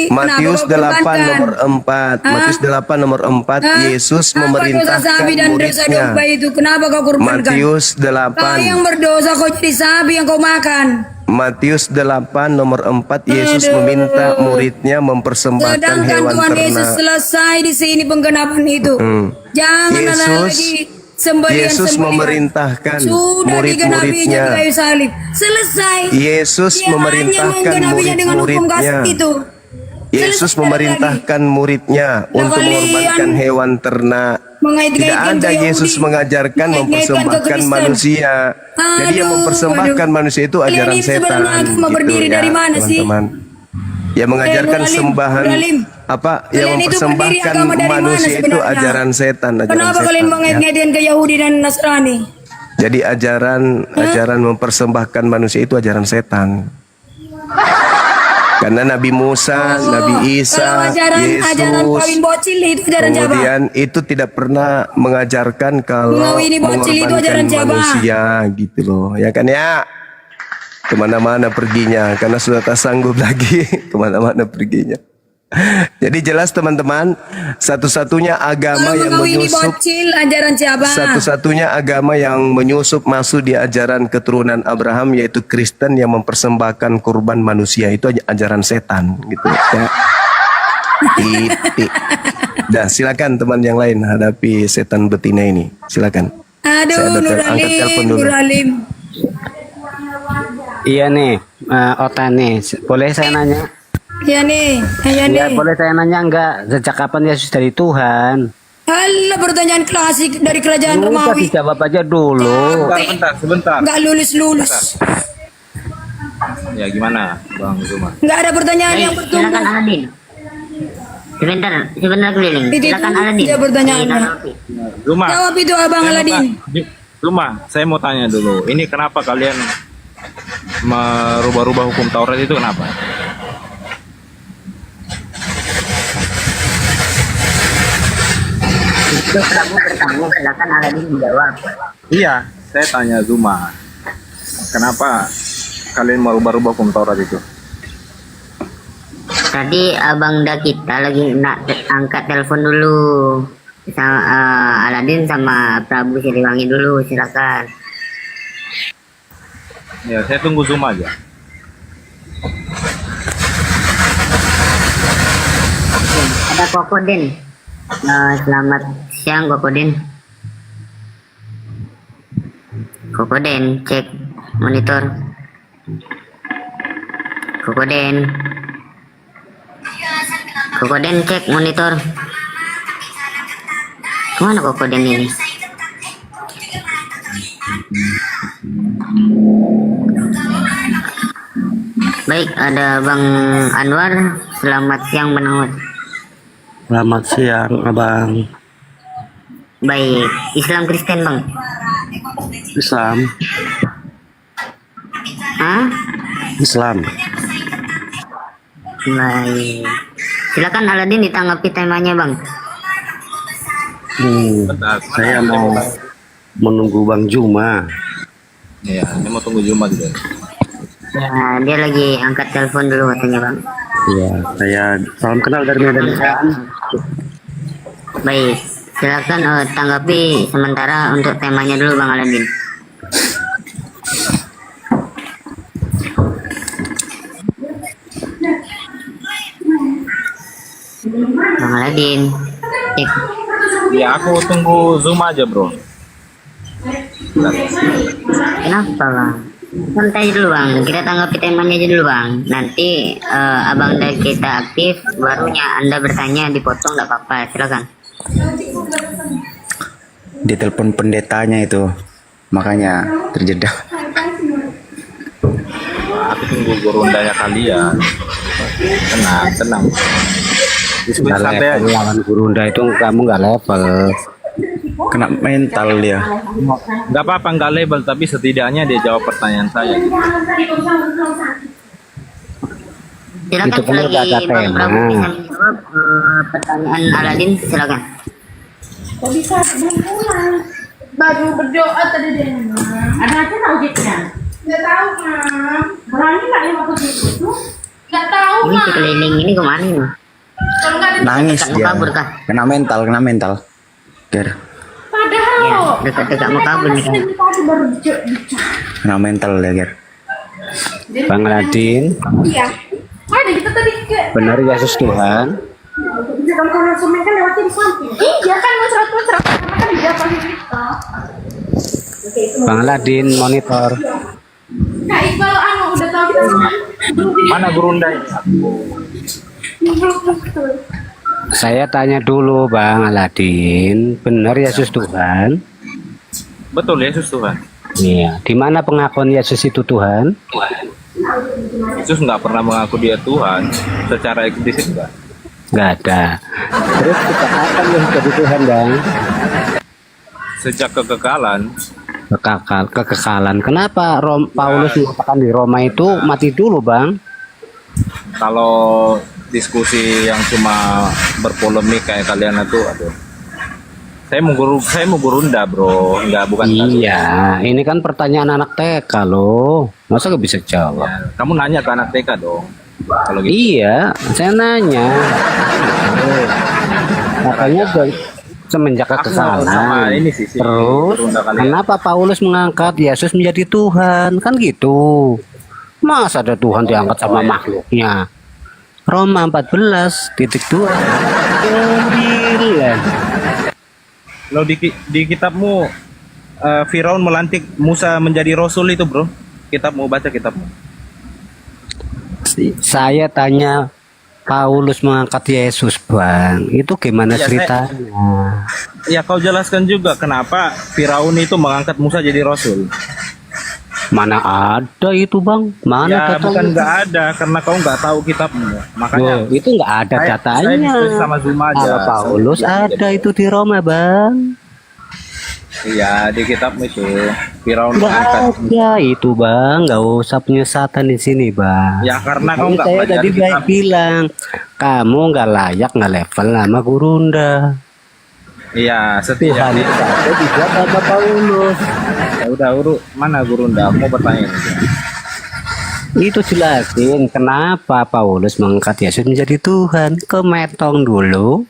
Speaker 3: Matius
Speaker 1: Kenapa kau
Speaker 3: 8
Speaker 1: korbankan?
Speaker 3: nomor 4. Matius 8 nomor 4. Yesus
Speaker 1: Apa dosa
Speaker 3: memerintahkan
Speaker 1: sapi dan dosa
Speaker 3: muridnya.
Speaker 1: domba itu? Kenapa kau korbankan?
Speaker 3: Matius
Speaker 1: Kau yang
Speaker 3: 8.
Speaker 1: berdosa kau jadi sapi yang kau makan.
Speaker 3: Matius 8 nomor 4. Yesus meminta muridnya mempersembahkan
Speaker 1: Sedangkan
Speaker 3: hewan
Speaker 1: Tuhan Yesus
Speaker 3: ternak.
Speaker 1: selesai di sini penggenapan itu. Jangan ada lagi
Speaker 3: Yesus
Speaker 1: sembelian.
Speaker 3: memerintahkan
Speaker 1: Sudah digenapinya di
Speaker 3: murid-muridnya.
Speaker 1: kayu salib. Selesai.
Speaker 3: Yesus
Speaker 1: Dia hanya
Speaker 3: memerintahkan
Speaker 1: menggenapinya dengan hukum
Speaker 3: murid-muridnya.
Speaker 1: kasih itu.
Speaker 3: Yesus
Speaker 1: Selesai
Speaker 3: memerintahkan muridnya untuk
Speaker 1: kalian
Speaker 3: mengorbankan hewan ternak.
Speaker 1: mengait-ngaitkan
Speaker 3: Tidak ada
Speaker 1: ke Yahudi,
Speaker 3: Yesus mengajarkan
Speaker 1: mengait-ngaitkan ke
Speaker 3: mempersembahkan
Speaker 1: Kristen.
Speaker 3: manusia. Jadi yang mempersembahkan manusia itu
Speaker 1: Kalian
Speaker 3: ajaran
Speaker 1: ini sebenarnya
Speaker 3: setan.
Speaker 1: agama berdiri dari mana sih?
Speaker 3: teman-teman. Yang mengajarkan
Speaker 1: Nur Alim,
Speaker 3: sembahan
Speaker 1: Nur Alim.
Speaker 3: apa?
Speaker 1: Kalian
Speaker 3: Yang
Speaker 1: itu berdiri
Speaker 3: mempersembahkan
Speaker 1: agama dari mana
Speaker 3: manusia itu
Speaker 1: sebenarnya?
Speaker 3: ajaran setan. Ajaran
Speaker 1: Kenapa
Speaker 3: setan,
Speaker 1: kalian
Speaker 3: ya.
Speaker 1: mengait-ngaitkan ke Yahudi dan Nasrani?
Speaker 3: Jadi ajaran mempersembahkan manusia itu ajaran setan. Karena Nabi Musa, Nabi Isa,
Speaker 1: Kalau ajaran
Speaker 3: Yesus,
Speaker 1: kawin bocil itu ajaran Jawa.
Speaker 3: kemudian itu tidak pernah mengajarkan kalau
Speaker 1: Mengawini bocil itu ajaran
Speaker 3: mengorbankan
Speaker 1: Jawa.
Speaker 3: manusia gitu loh, ya kan ya? Kemana-mana perginya, karena sudah tak sanggup lagi kemana-mana perginya. Jadi jelas teman-teman, satu-satunya agama
Speaker 1: Kalau
Speaker 3: yang
Speaker 1: mengawini
Speaker 3: menyusup
Speaker 1: bocil ajaran Jawa.
Speaker 3: Satu-satunya agama yang menyusup masuk di ajaran keturunan Abraham yaitu Kristen yang mempersembahkan kurban manusia, itu ajaran setan gitu ya. Titik. Dah, silakan teman yang lain hadapi setan betina ini. Silakan.
Speaker 1: Aduh,
Speaker 3: Saya
Speaker 1: Nur
Speaker 3: angkat telepon
Speaker 1: Alim,
Speaker 3: dulu.
Speaker 1: Nur Alim.
Speaker 4: Iya nih, Ota nih. Boleh saya nanya?
Speaker 1: Ya nih, ya
Speaker 4: Ya,
Speaker 1: nih.
Speaker 4: boleh saya nanya enggak? Sejak kapan Yesus dari Tuhan?
Speaker 1: Alah, pertanyaan klasik dari kerajaan
Speaker 4: Udah
Speaker 1: Romawi.
Speaker 4: dijawab aja dulu.
Speaker 5: Sebentar.
Speaker 1: Nggak lulus-lulus.
Speaker 5: Ya gimana, Bang Zuma?
Speaker 1: Nggak ada pertanyaan yang
Speaker 2: Silakan
Speaker 1: bertumbuh.
Speaker 2: Aladin. Sebentar keliling.
Speaker 1: Itu
Speaker 2: Silakan Aladin.
Speaker 1: dia pertanyaannya.
Speaker 5: Zuma.
Speaker 1: Jawab itu Abang
Speaker 5: saya mau
Speaker 1: Aladin.
Speaker 5: Zuma, saya mau tanya dulu. Ini kenapa kalian merubah-rubah hukum Taurat itu kenapa?
Speaker 2: Itu kamu bertanya, silakan Aladin menjawab.
Speaker 5: Iya, saya tanya Zuma. Kenapa kalian merubah-rubah hukum Taurat itu?
Speaker 2: Tadi Abang kita lagi nak angkat telepon dulu. Sama Aladin sama Prabu Siliwangi dulu, silakan.
Speaker 5: Ya, saya tunggu Zuma aja.
Speaker 2: Ada Kokoden. Selamat siang Kokoden. Kokoden, cek monitor. Kokoden. Kokoden, cek monitor. Kemana Kokoden ini? Baik, ada Bang Anwar. Selamat siang Bang Anwar.
Speaker 4: Selamat siang, Abang.
Speaker 2: Baik, Islam Kristen Bang.
Speaker 4: Islam.
Speaker 2: Hah?
Speaker 4: Islam.
Speaker 2: Baik. Silakan Aladin ditanggapi temanya Bang.
Speaker 5: Bentar,
Speaker 4: Saya mau menunggu Bang Juma.
Speaker 5: Iya, ini mau tunggu Jumat juga.
Speaker 2: Ya, dia lagi angkat telepon dulu katanya Bang.
Speaker 4: Iya, saya salam kenal dari Medan.
Speaker 2: Baik, silakan tanggapi sementara untuk temanya dulu Bang Aladin. Bang Aladin, cek.
Speaker 5: Ya aku tunggu Zoom aja bro.
Speaker 2: Kenapa Bang? Santai dulu Bang, kita tanggapi temanya aja dulu Bang. Nanti abang dan kita aktif, barunya Anda bertanya dipotong nggak apa-apa, silakan.
Speaker 6: Ditelepon pendetanya itu, makanya terjeda.
Speaker 5: Aku tunggu gurundanya kalian. Tenang, tenang. Diskusi
Speaker 4: Nggak
Speaker 5: santai
Speaker 4: level
Speaker 5: aja.
Speaker 4: lawan Gurunda itu kamu nggak level.
Speaker 6: Kena mental dia.
Speaker 5: Nggak apa-apa nggak label, tapi setidaknya dia jawab pertanyaan saya. Gitu.
Speaker 2: Silakan
Speaker 4: Itu kan
Speaker 2: selagi
Speaker 4: udah ada
Speaker 2: Bang
Speaker 4: tema.
Speaker 2: Prabu bisa menjawab pertanyaan Aladin, silakan.
Speaker 7: Kok bisa belum pulang? Baru berdoa tadi dia. Ada aja tahu ojeknya? Nggak tahu, Mam. Berani nggak lima puluh itu? Nggak tahu,
Speaker 2: Ini
Speaker 7: Mam.
Speaker 2: sekeliling ini kemana ini?
Speaker 7: Kalau nggak ada
Speaker 6: Nangis
Speaker 2: Dekat mau
Speaker 6: dia.
Speaker 2: kabur kah?
Speaker 6: Kena mental. Ger,
Speaker 7: padahal
Speaker 2: Ya,
Speaker 7: loh.
Speaker 2: dekat-dekat mau kabur nih kan.
Speaker 7: Tadi baru bicara.
Speaker 6: kena mental dia, Ger.
Speaker 4: Bang Aladin,
Speaker 7: Iya. Ada kita tadi ke.
Speaker 4: benar Yesus Tuhan.
Speaker 7: Bisa kamu kalau langsung main kan lewatnya di samping. Iya kan muncrat karena kan di depan kita.
Speaker 4: Bang Aladin monitor.
Speaker 7: Kak Iqbal udah tahu kita belum
Speaker 5: Mana gurundanya?
Speaker 7: betul.
Speaker 4: Saya tanya dulu Bang Aladin, benar Yesus Tuhan?
Speaker 5: Betul, Yesus Tuhan.
Speaker 4: Iya. Di mana pengakuan Yesus itu Tuhan?
Speaker 5: Yesus nggak pernah mengaku dia Tuhan secara eksplisit nggak.
Speaker 4: Nggak ada. Terus kita kapan Yesus jadi Tuhan Bang?
Speaker 5: Sejak kekekalan,
Speaker 4: Kekekalan. Kenapa Paulus mengatakan di Roma itu mati dulu Bang?
Speaker 5: kalau diskusi yang cuma berpolemik kayak kalian itu, aduh. Saya mau gurunda bro, bukan.
Speaker 4: Iya, ini kan pertanyaan anak TK loh. Masa gak bisa jawab?
Speaker 5: Ya, kamu nanya ke anak TK dong. Kalau gitu.
Speaker 4: Iya, saya nanya. Makanya semenjak
Speaker 5: Aku sama
Speaker 4: kekekalan.
Speaker 5: ini sih,
Speaker 4: Terus
Speaker 5: berunda kalian.
Speaker 4: kenapa Paulus mengangkat Yesus menjadi Tuhan? Kan gitu. Masa ada Tuhan diangkat sama makhluknya? Roma 14:2. 9.
Speaker 5: Lo di kitabmu Firaun melantik Musa menjadi rasul itu bro. Kitabmu, baca kitabmu.
Speaker 4: Saya tanya Paulus mengangkat Yesus Bang, itu gimana
Speaker 5: Iya,
Speaker 4: ceritanya?
Speaker 5: Ya kau jelaskan juga kenapa Firaun itu mengangkat Musa jadi rasul.
Speaker 4: Mana ada itu Bang? Mana
Speaker 5: Ya
Speaker 4: datanya?
Speaker 5: bukan nggak ada, karena kau nggak tahu kitabmu. Makanya
Speaker 4: Loh, itu nggak ada
Speaker 5: saya
Speaker 4: datanya.
Speaker 5: diskusi sama Zuma aja.
Speaker 4: Kalau Paulus
Speaker 5: Saya-
Speaker 4: ada itu di Roma Bang.
Speaker 5: Iya di kitabmu itu Firaun
Speaker 4: Nggak
Speaker 5: mengangkat.
Speaker 4: ada itu Bang, nggak usah penyesatan di sini Bang.
Speaker 5: Ya karena kau
Speaker 4: Ini
Speaker 5: nggak
Speaker 4: saya
Speaker 5: belajar
Speaker 4: tadi
Speaker 5: kitab.
Speaker 4: bilang kamu nggak layak, nggak level sama Gurunda.
Speaker 5: Iya
Speaker 4: Tuhan
Speaker 5: setidaknya.
Speaker 4: itu ada di Bapak Paulus.
Speaker 5: Ya udah mana Gurunda? Aku mau bertanya.
Speaker 4: Itu jelasin kenapa Paulus mengangkat Yesus menjadi Tuhan. Kemetong dulu.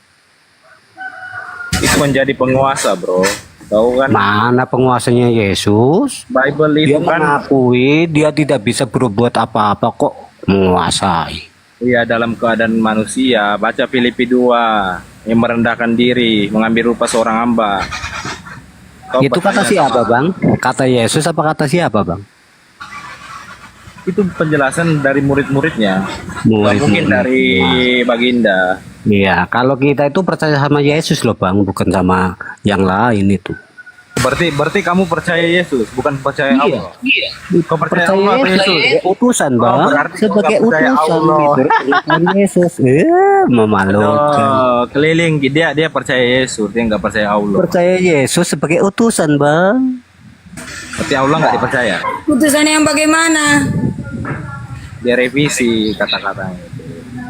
Speaker 5: Itu menjadi penguasa bro. Tahu kan?
Speaker 4: Mana penguasanya Yesus?
Speaker 5: Bible
Speaker 4: Dia
Speaker 5: itu kan
Speaker 4: mengakui dia tidak bisa berbuat apa-apa kok menguasai.
Speaker 5: iya dalam keadaan manusia. Baca Filipi 2 yang merendahkan diri, mengambil rupa seorang hamba. Kau
Speaker 4: Itu kata
Speaker 5: bertanya
Speaker 4: siapa
Speaker 5: sama-
Speaker 4: Bang? Kata Yesus apa kata siapa Bang?
Speaker 5: Itu penjelasan dari murid-muridnya. Nggak
Speaker 4: Murid-murid.
Speaker 5: mungkin dari Baginda.
Speaker 4: Iya, kalau kita itu percaya sama Yesus loh Bang, bukan sama yang lain itu.
Speaker 5: Berarti kamu percaya Yesus, bukan percaya Allah.
Speaker 4: Iya.
Speaker 5: Kau percaya
Speaker 4: Percaya
Speaker 5: Allah apa
Speaker 4: Yesus
Speaker 5: Yesus?
Speaker 4: sebagai utusan
Speaker 5: Oh,
Speaker 4: Bang,
Speaker 5: berarti kau
Speaker 4: sebagai
Speaker 5: nggak percaya
Speaker 4: utusan
Speaker 5: Allah.
Speaker 4: utusan Yesus. Memalukan.
Speaker 5: Oh, keliling dia percaya Yesus, dia nggak percaya Allah.
Speaker 4: Percaya Yesus sebagai utusan Bang.
Speaker 5: Berarti Allah nggak dipercaya.
Speaker 1: Putusannya yang bagaimana?
Speaker 5: Dia revisi kata-katanya.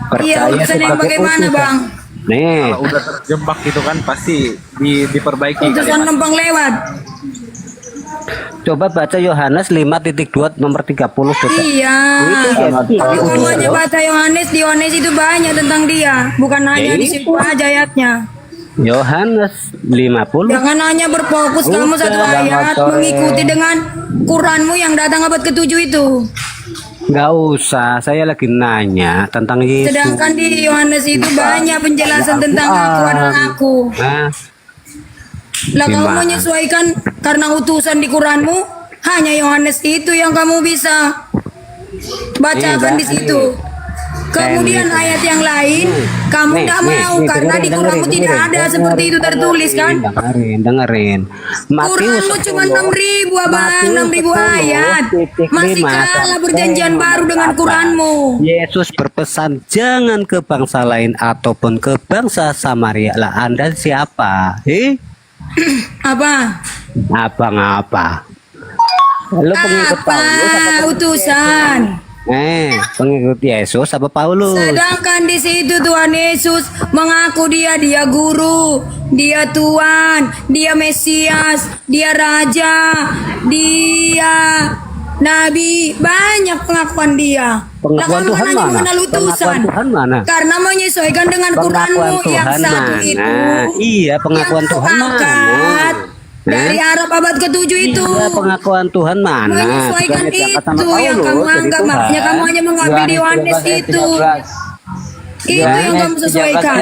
Speaker 1: Iya,
Speaker 4: Percaya
Speaker 1: utusan yang
Speaker 4: sebagai
Speaker 1: bagaimana
Speaker 4: utusan.
Speaker 1: bang?
Speaker 4: Nih,
Speaker 5: Kalau udah terjebak gitu kan pasti diperbaiki
Speaker 1: Utusan
Speaker 5: kalimat.
Speaker 1: numpang lewat.
Speaker 4: coba baca Yohanes 5.2 nomor 30 coba.
Speaker 1: Iya. Semuanya baca Yohanes, di Yohanes itu banyak tentang dia, bukan hanya di situ aja ayatnya.
Speaker 4: Yohanes 50.
Speaker 1: Jangan hanya berfokus kamu satu ayat mengikuti dengan Quranmu yang datang abad ke-7 itu.
Speaker 4: Nggak usah, saya lagi nanya tentang Yesus.
Speaker 1: Sedangkan di Yohanes itu banyak penjelasan tentang aku adalah aku.
Speaker 4: Nah,
Speaker 1: Lah kamu
Speaker 4: Gimana?
Speaker 1: menyesuaikan karena utusan di Quranmu hanya Yohanes itu yang kamu bisa bacakan di situ. Kemudian ayat yang lain kamu tidak mau karena di Quranmu tidak ada seperti itu tertulis kan?
Speaker 4: Dengerin.
Speaker 1: Quranmu cuma 6.000 abang, 6.000 ayat. Masih kalah perjanjian baru dengan Quranmu.
Speaker 4: Yesus berpesan jangan ke bangsa lain ataupun ke bangsa Samaria. Lah Anda siapa?
Speaker 1: Apa?
Speaker 4: Abang apa? Lu pengikut
Speaker 1: Apa
Speaker 4: Paulus
Speaker 1: utusan?
Speaker 4: pengikut Yesus apa Paulus?
Speaker 1: Sedangkan di situ Tuhan Yesus mengaku dia guru, dia Tuhan, dia Mesias, dia Raja, dia Nabi, banyak pengakuan dia.
Speaker 4: Pengakuan
Speaker 1: Lah,
Speaker 4: Tuhan
Speaker 1: kamu hanya
Speaker 4: mana?
Speaker 1: mengenal utusan.
Speaker 4: Pengakuan Tuhan mana?
Speaker 1: Karena menyesuaikan dengan
Speaker 4: Pengakuan
Speaker 1: Quranmu yang
Speaker 4: Tuhan
Speaker 1: satu
Speaker 4: mana?
Speaker 1: itu.
Speaker 4: Iya, pengakuan
Speaker 1: yang
Speaker 4: Tuhan mana?
Speaker 1: angkat dari Arab abad ke-7 itu.
Speaker 4: Iya, pengakuan Tuhan mana?
Speaker 1: Menyesuaikan
Speaker 4: Bukan diangkat sama
Speaker 1: itu yang
Speaker 4: Paulus,
Speaker 1: kamu
Speaker 4: jadi
Speaker 1: anggap,
Speaker 4: Tuhan.
Speaker 1: makanya kamu hanya mengambil di Yohanes itu. Itu yang kamu sesuaikan.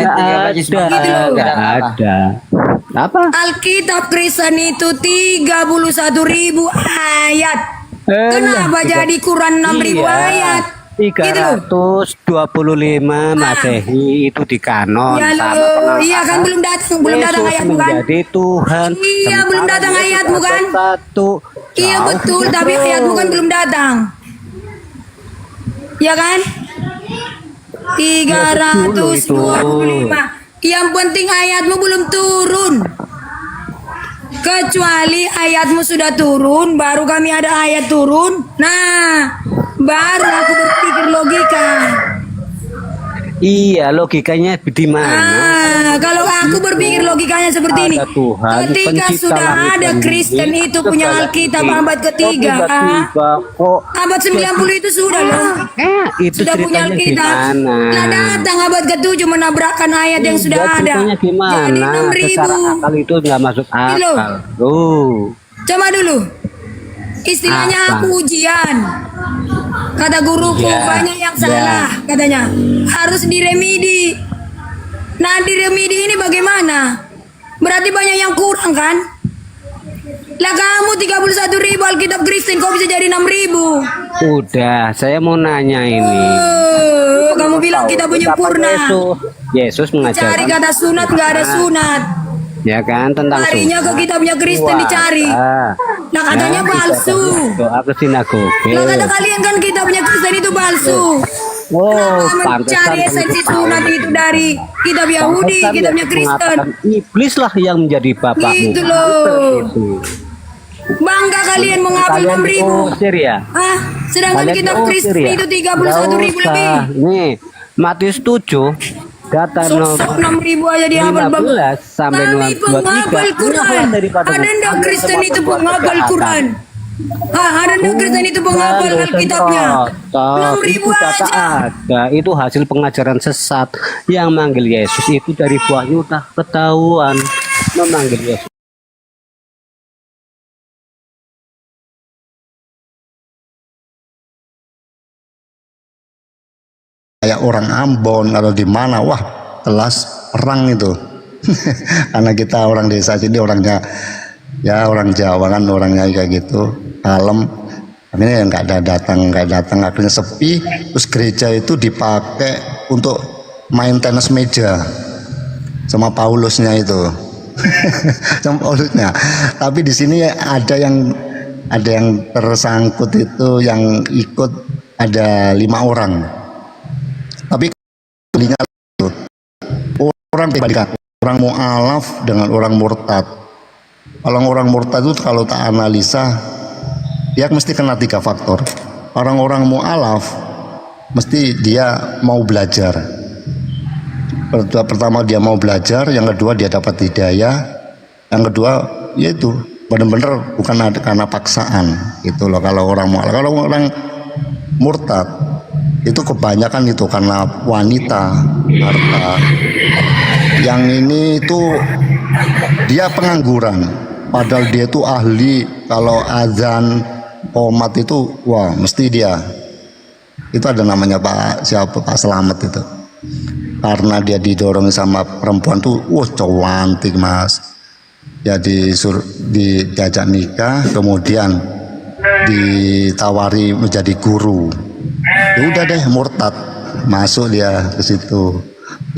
Speaker 4: Nggak ada. Apa?
Speaker 1: Alkitab Kristen itu 31.000 ayat. Kenapa jadi Quran 6.000 ayat? Gitu loh.
Speaker 4: 325 Masehi itu di kanon.
Speaker 1: Ya
Speaker 4: sama
Speaker 1: loh,
Speaker 4: pengangkatan
Speaker 1: iya kan belum datang
Speaker 4: Yesus
Speaker 1: ayatmu kan?
Speaker 4: menjadi Tuhan.
Speaker 1: Iya, belum datang
Speaker 4: Sementara
Speaker 1: ayatmu
Speaker 4: Yesus
Speaker 1: kan?
Speaker 4: ada Satu.
Speaker 1: Iya
Speaker 4: Jauh
Speaker 1: betul,
Speaker 4: gitu.
Speaker 1: tapi ayatmu kan belum datang. Ya kan? 325. Yang penting ayatmu belum turun. Kecuali ayatmu sudah turun, baru kami ada ayat turun. Nah, baru aku berpikir logika.
Speaker 4: Iya, logikanya di mana?
Speaker 1: Kalau aku berpikir logikanya seperti ini.
Speaker 4: Ada Tuhan,
Speaker 1: Ketika
Speaker 4: pencipta
Speaker 1: sudah
Speaker 4: langit
Speaker 1: ada
Speaker 4: dan
Speaker 1: Kristen
Speaker 4: bumi,
Speaker 1: itu punya
Speaker 4: segala
Speaker 1: Alkitab
Speaker 4: ini.
Speaker 1: abad ketiga.
Speaker 4: Tiba-tiba kok
Speaker 1: Abad 90 itu sudah loh.
Speaker 4: itu
Speaker 1: Sudah punya
Speaker 4: ceritanya
Speaker 1: Alkitab.
Speaker 4: gimana?
Speaker 1: Lah datang abad ke-7 menabrakkan ayat yang sudah
Speaker 4: Iya,
Speaker 1: ada.
Speaker 4: ceritanya gimana?
Speaker 1: Jadi 6.000.
Speaker 4: Secara akal itu nggak masuk
Speaker 1: Gitu.
Speaker 4: akal. Tuh.
Speaker 1: Coba dulu. Istilahnya
Speaker 4: Apa?
Speaker 1: aku ujian. Kata guruku
Speaker 4: Ya,
Speaker 1: banyak yang salah katanya. Harus diremedi. Nah diremedi ini bagaimana? Berarti banyak yang kurang kan? Lah kamu 31.000 Alkitab Kristen kok bisa jadi 6.000?
Speaker 4: Udah, saya mau nanya ini.
Speaker 1: Kamu bilang kita penyempurna.
Speaker 4: Yesus
Speaker 1: Cari
Speaker 4: mengajarkan
Speaker 1: kata sunat nggak ada sunat.
Speaker 4: ya kan tentang
Speaker 1: Harinya ke kitabnya Kristen dicari. Nah katanya palsu.
Speaker 4: Doa ke sinagoge.
Speaker 1: Lah kata kalian kan kitabnya Kristen itu palsu.
Speaker 4: Oh,
Speaker 1: Kenapa mencari esensi sunat itu dari kitab Yahudi, kitabnya Kristen?
Speaker 4: Iblis lah yang menjadi bapakmu.
Speaker 1: Gitu loh.
Speaker 4: Gitu.
Speaker 1: Bangga kalian mengambil 6.000.
Speaker 4: Diusir ya?
Speaker 1: Ah, sedangkan
Speaker 4: Kalian
Speaker 1: kitab
Speaker 4: diusir
Speaker 1: Kristen
Speaker 4: ya?
Speaker 1: itu 31.000
Speaker 4: Nggak
Speaker 1: lebih.
Speaker 4: usah. Nih, Matius 7 data
Speaker 1: Sosok 6.000 aja di hafal
Speaker 4: 15 sampai
Speaker 1: Kami
Speaker 4: 23.
Speaker 1: penghafal Quran. Ada ndak Kristen itu penghafal Quran? Ada ndak Kristen itu penghafal Alkitabnya? 6.000
Speaker 4: Itu data
Speaker 1: aja.
Speaker 4: ada. Itu hasil pengajaran sesat yang manggil Yesus itu dari buahnya udah ketahuan memanggil Yesus.
Speaker 8: Kayak orang Ambon atau di mana, wah kelas perang itu. Karena kita orang desa sini orangnya ya orang Jawa kan orangnya kayak gitu, kalem. Akhirnya nggak datang akhirnya sepi. Terus gereja itu dipakai untuk main tenis meja sama Paulusnya itu. Sama Paulusnya. Tapi di sini ada yang tersangkut itu, yang ikut ada 5 orang. Tapi itu orang dibandingkan orang mu'alaf dengan orang murtad. Orang murtad itu kalau tak analisa dia mesti kena 3 faktor. Orang-orang mu'alaf mesti dia mau belajar. Pertama dia mau belajar, yang kedua dia dapat hidayah, yang kedua yaitu benar-benar bukan karena paksaan gitu loh. Kalau orang murtad itu kebanyakan itu karena wanita, harta. Yang ini itu dia pengangguran, padahal dia itu ahli. Kalau azan qomat itu wah mesti dia. Itu ada namanya Pak Slamet itu. Karena dia didorong sama perempuan tuh, wah cantik mas. Ya diajak nikah, kemudian ditawari menjadi guru. Ya udah deh murtad, masuk dia ke situ.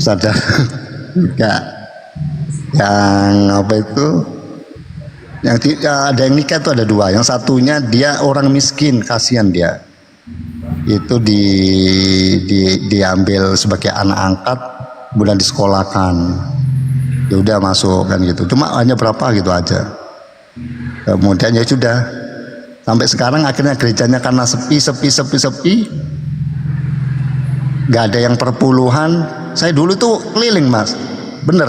Speaker 8: Sadar enggak? Yang apa itu? Ada yang nikah tuh ada dua. Yang satunya dia orang miskin, kasihan dia. Itu diambil sebagai anak angkat, kemudian disekolahkan. Ya udah masuk kan gitu. Cuma hanya berapa gitu aja. Kemudian ya sudah. Sampai sekarang akhirnya gerejanya karena sepi. Gak ada yang perpuluhan. Saya dulu tuh keliling mas, bener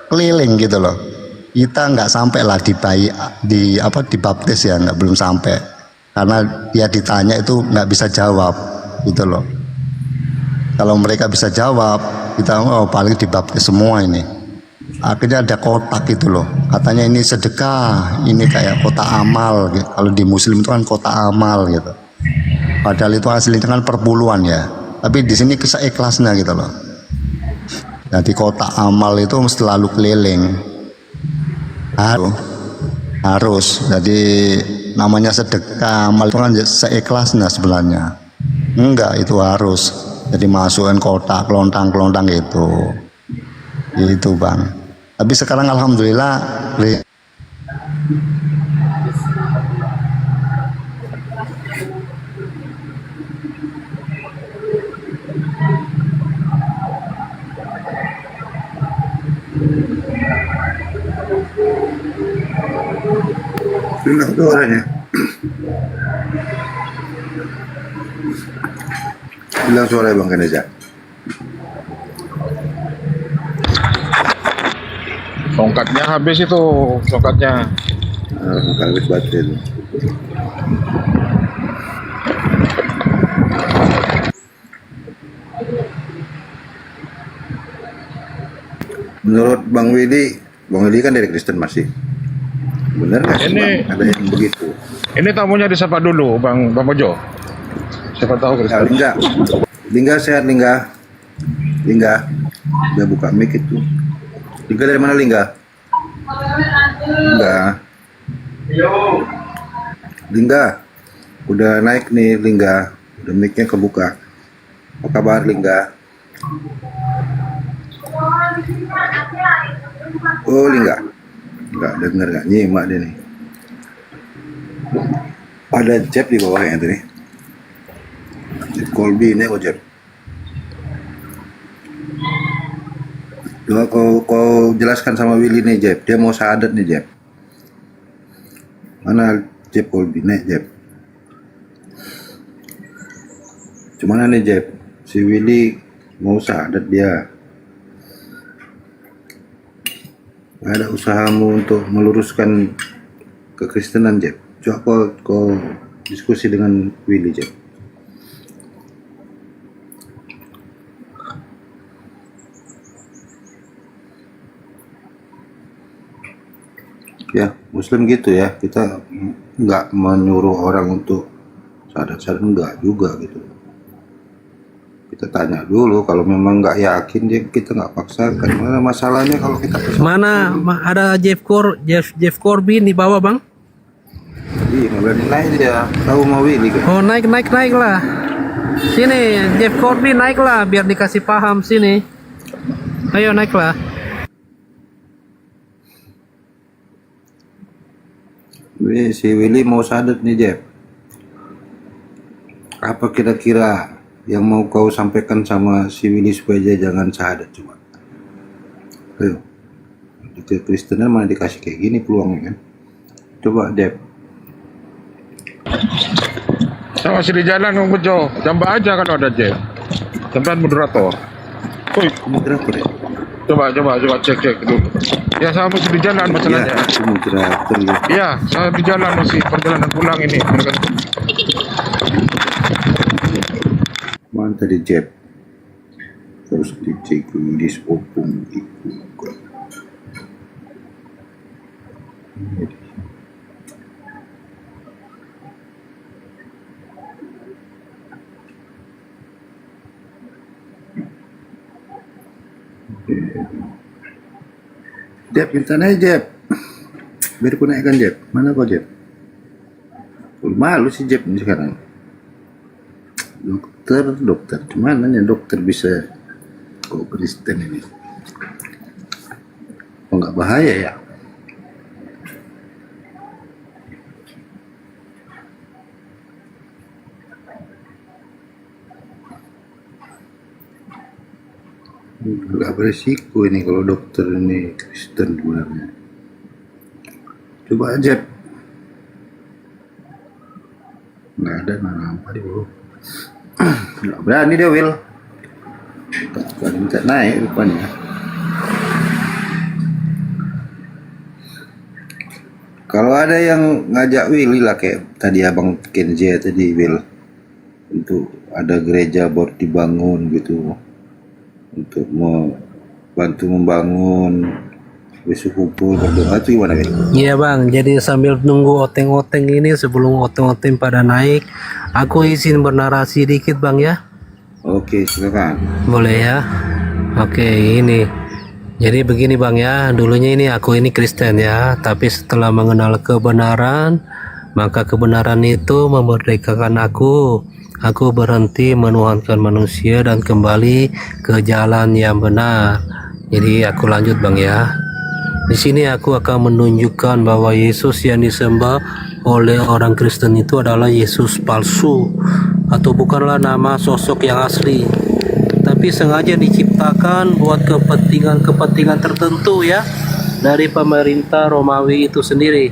Speaker 8: keliling gitu loh. Kita nggak sampai lah dibaptis ya, belum sampai. Karena dia ditanya itu nggak bisa jawab gitu loh. Kalau mereka bisa jawab, kita paling dibaptis semua ini. Akhirnya ada kotak gitu loh, katanya ini sedekah, ini kayak kotak amal gitu. Kalau di muslim itu kan kotak amal gitu, padahal itu aslinya kan perpuluhan ya, tapi di sini kisah ikhlasnya gitu loh. Jadi kotak amal itu selalu keliling, harus jadi namanya sedekah amal itu kan seikhlasnya sebenarnya. Enggak, itu harus jadi masukin kotak kelontang itu bang. Tapi sekarang alhamdulillah
Speaker 9: Hilang suaranya. Hilang suara Bang Kaneza.
Speaker 5: Tongkatnya habis itu, tongkatnya.
Speaker 9: Habis baterai itu. Menurut Bang Willy kan dari Kristen masih. Benar nggak sih Bang? Ada yang begitu.
Speaker 5: Ini tamunya disapa dulu, Bang Mojo. Siapa tahu Kristen.
Speaker 9: Lingga sehat Lingga. Udah buka mic itu. Lingga dari mana Lingga? Lingga. Udah naik nih Lingga. Udah mic-nya kebuka. Apa kabar Lingga? Oh Lingga. Enggak dengar, enggak nyimak dia nih. Ada Jeb di bawahnya tuh nih. Jeb Colby ini kok Jeb. Coba kau jelaskan sama Willy nih Jeb. Dia mau syahadat nih Jeb. Mana Jeb Colby nih Jeb? Cuman nih Jeb. Si Willy mau syahadat dia. Ada usahamu untuk meluruskan kekristenan Jeb. Coba kau diskusi dengan Willy Jeb. Ya Muslim gitu ya, kita nggak menyuruh orang untuk syahadat enggak juga gitu. Kita tanya dulu, kalau memang nggak yakin dia kita nggak paksakan. Mana masalahnya kalau kita
Speaker 4: Mana ada Jeff Corbin di bawah bang?
Speaker 9: Iya nggak berani naik dia, tahu mau Willy kan?
Speaker 4: Oh naik lah. Sini Jeff Corbin naik lah biar dikasih paham sini. Ayo naik lah.
Speaker 9: Si Willy mau syahadat nih Jeff. Apa kira-kira yang mau kau sampaikan sama si Willy supaya dia jangan syahadat coba? Ayo. Di Kristenan mana dikasih kayak gini peluangnya kan? Coba Jeff.
Speaker 5: Oh
Speaker 10: masih di jalan Bang Bejo. Jambak aja kalau ada Jeff. Tempat moderator. Woi,
Speaker 9: Moderator ya?
Speaker 10: coba cek dulu. Ya saya masih di jalan masalahnya.
Speaker 9: Iya, moderator ya.
Speaker 10: Iya, saya di jalan masih perjalanan pulang ini.
Speaker 9: Mana tadi Jeb? Terus dicek di opung itu. Jeb, minta naik Jeb. Biar aku naikkan Jeb. Mana kau Jeb? Malu sih Jeb ini sekarang. Dokter, gimana nih dokter bisa kok Kristen ini? Oh nggak bahaya ya? Nggak beresiko ini kalau dokter ini Kristen sebenarnya. Coba aja. Nggak ada apa di bawah. Nggak berani dia Will. Tak minta naik rupanya. Kalau ada yang ngajak Will lah kayak tadi Abang Kenzie tadi Will, untuk ada gereja baru dibangun gitu, untuk membantu membangun, besok kumpul berdoa itu gimana Will?
Speaker 4: Iya bang, jadi sambil nunggu oteng-oteng ini, sebelum oteng-oteng pada naik, aku izin bernarasi dikit bang ya.
Speaker 9: Oke, silakan.
Speaker 4: Boleh ya? Oke, ini. Jadi begini bang ya, dulunya ini aku ini Kristen ya, tapi setelah mengenal kebenaran, maka kebenaran itu memerdekakan aku. Aku berhenti menuhankan manusia dan kembali ke jalan yang benar. Jadi aku lanjut bang ya. Di sini aku akan menunjukkan bahwa Yesus yang disembah oleh orang Kristen itu adalah Yesus palsu, atau bukanlah nama sosok yang asli, tapi sengaja diciptakan buat kepentingan tertentu ya, dari pemerintah Romawi itu sendiri.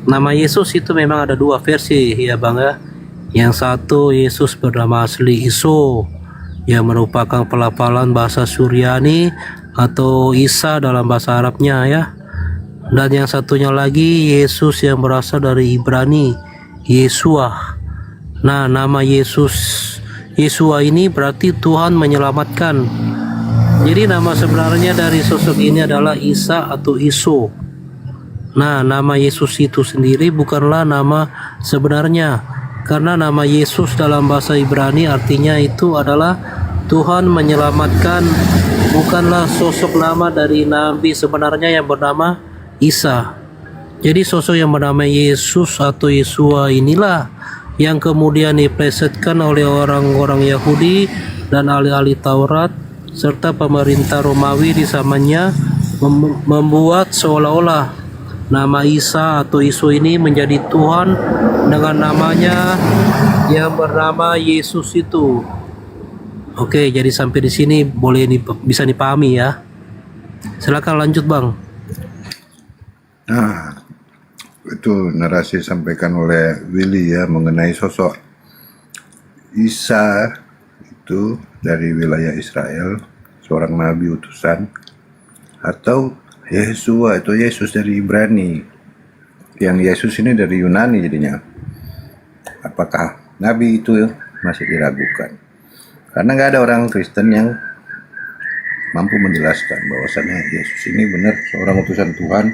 Speaker 4: Nama Yesus itu memang ada dua versi ya bang ya. Yang satu Yesus bernama asli Iso, yang merupakan pelafalan bahasa Suryani atau Isa dalam bahasa Arabnya ya. Dan yang satunya lagi Yesus yang berasal dari Ibrani, Yesua. Nah, nama Yesua ini berarti Tuhan menyelamatkan. Jadi nama sebenarnya dari sosok ini adalah Isa atau Iso. Nah, nama Yesus itu sendiri bukanlah nama sebenarnya, karena nama Yesus dalam bahasa Ibrani artinya itu adalah Tuhan menyelamatkan, bukanlah sosok nama dari nabi sebenarnya yang bernama Isa. Jadi sosok yang bernama Yesus atau Yesua inilah yang kemudian diplesetkan oleh orang-orang Yahudi dan ahli-ahli Taurat serta pemerintah Romawi di zamannya, membuat seolah-olah nama Isa atau Isu ini menjadi Tuhan dengan namanya yang bernama Yesus itu. Oke, jadi sampai di sini bisa dipahami ya. Silakan lanjut bang.
Speaker 9: Nah, itu narasi disampaikan oleh Willy ya mengenai sosok Isa itu dari wilayah Israel, seorang nabi utusan, atau Yesua itu Yesus dari Ibrani. Yang Yesus ini dari Yunani jadinya. Apakah nabi itu masih diragukan? Karena nggak ada orang Kristen yang mampu menjelaskan bahwasannya Yesus ini benar seorang utusan Tuhan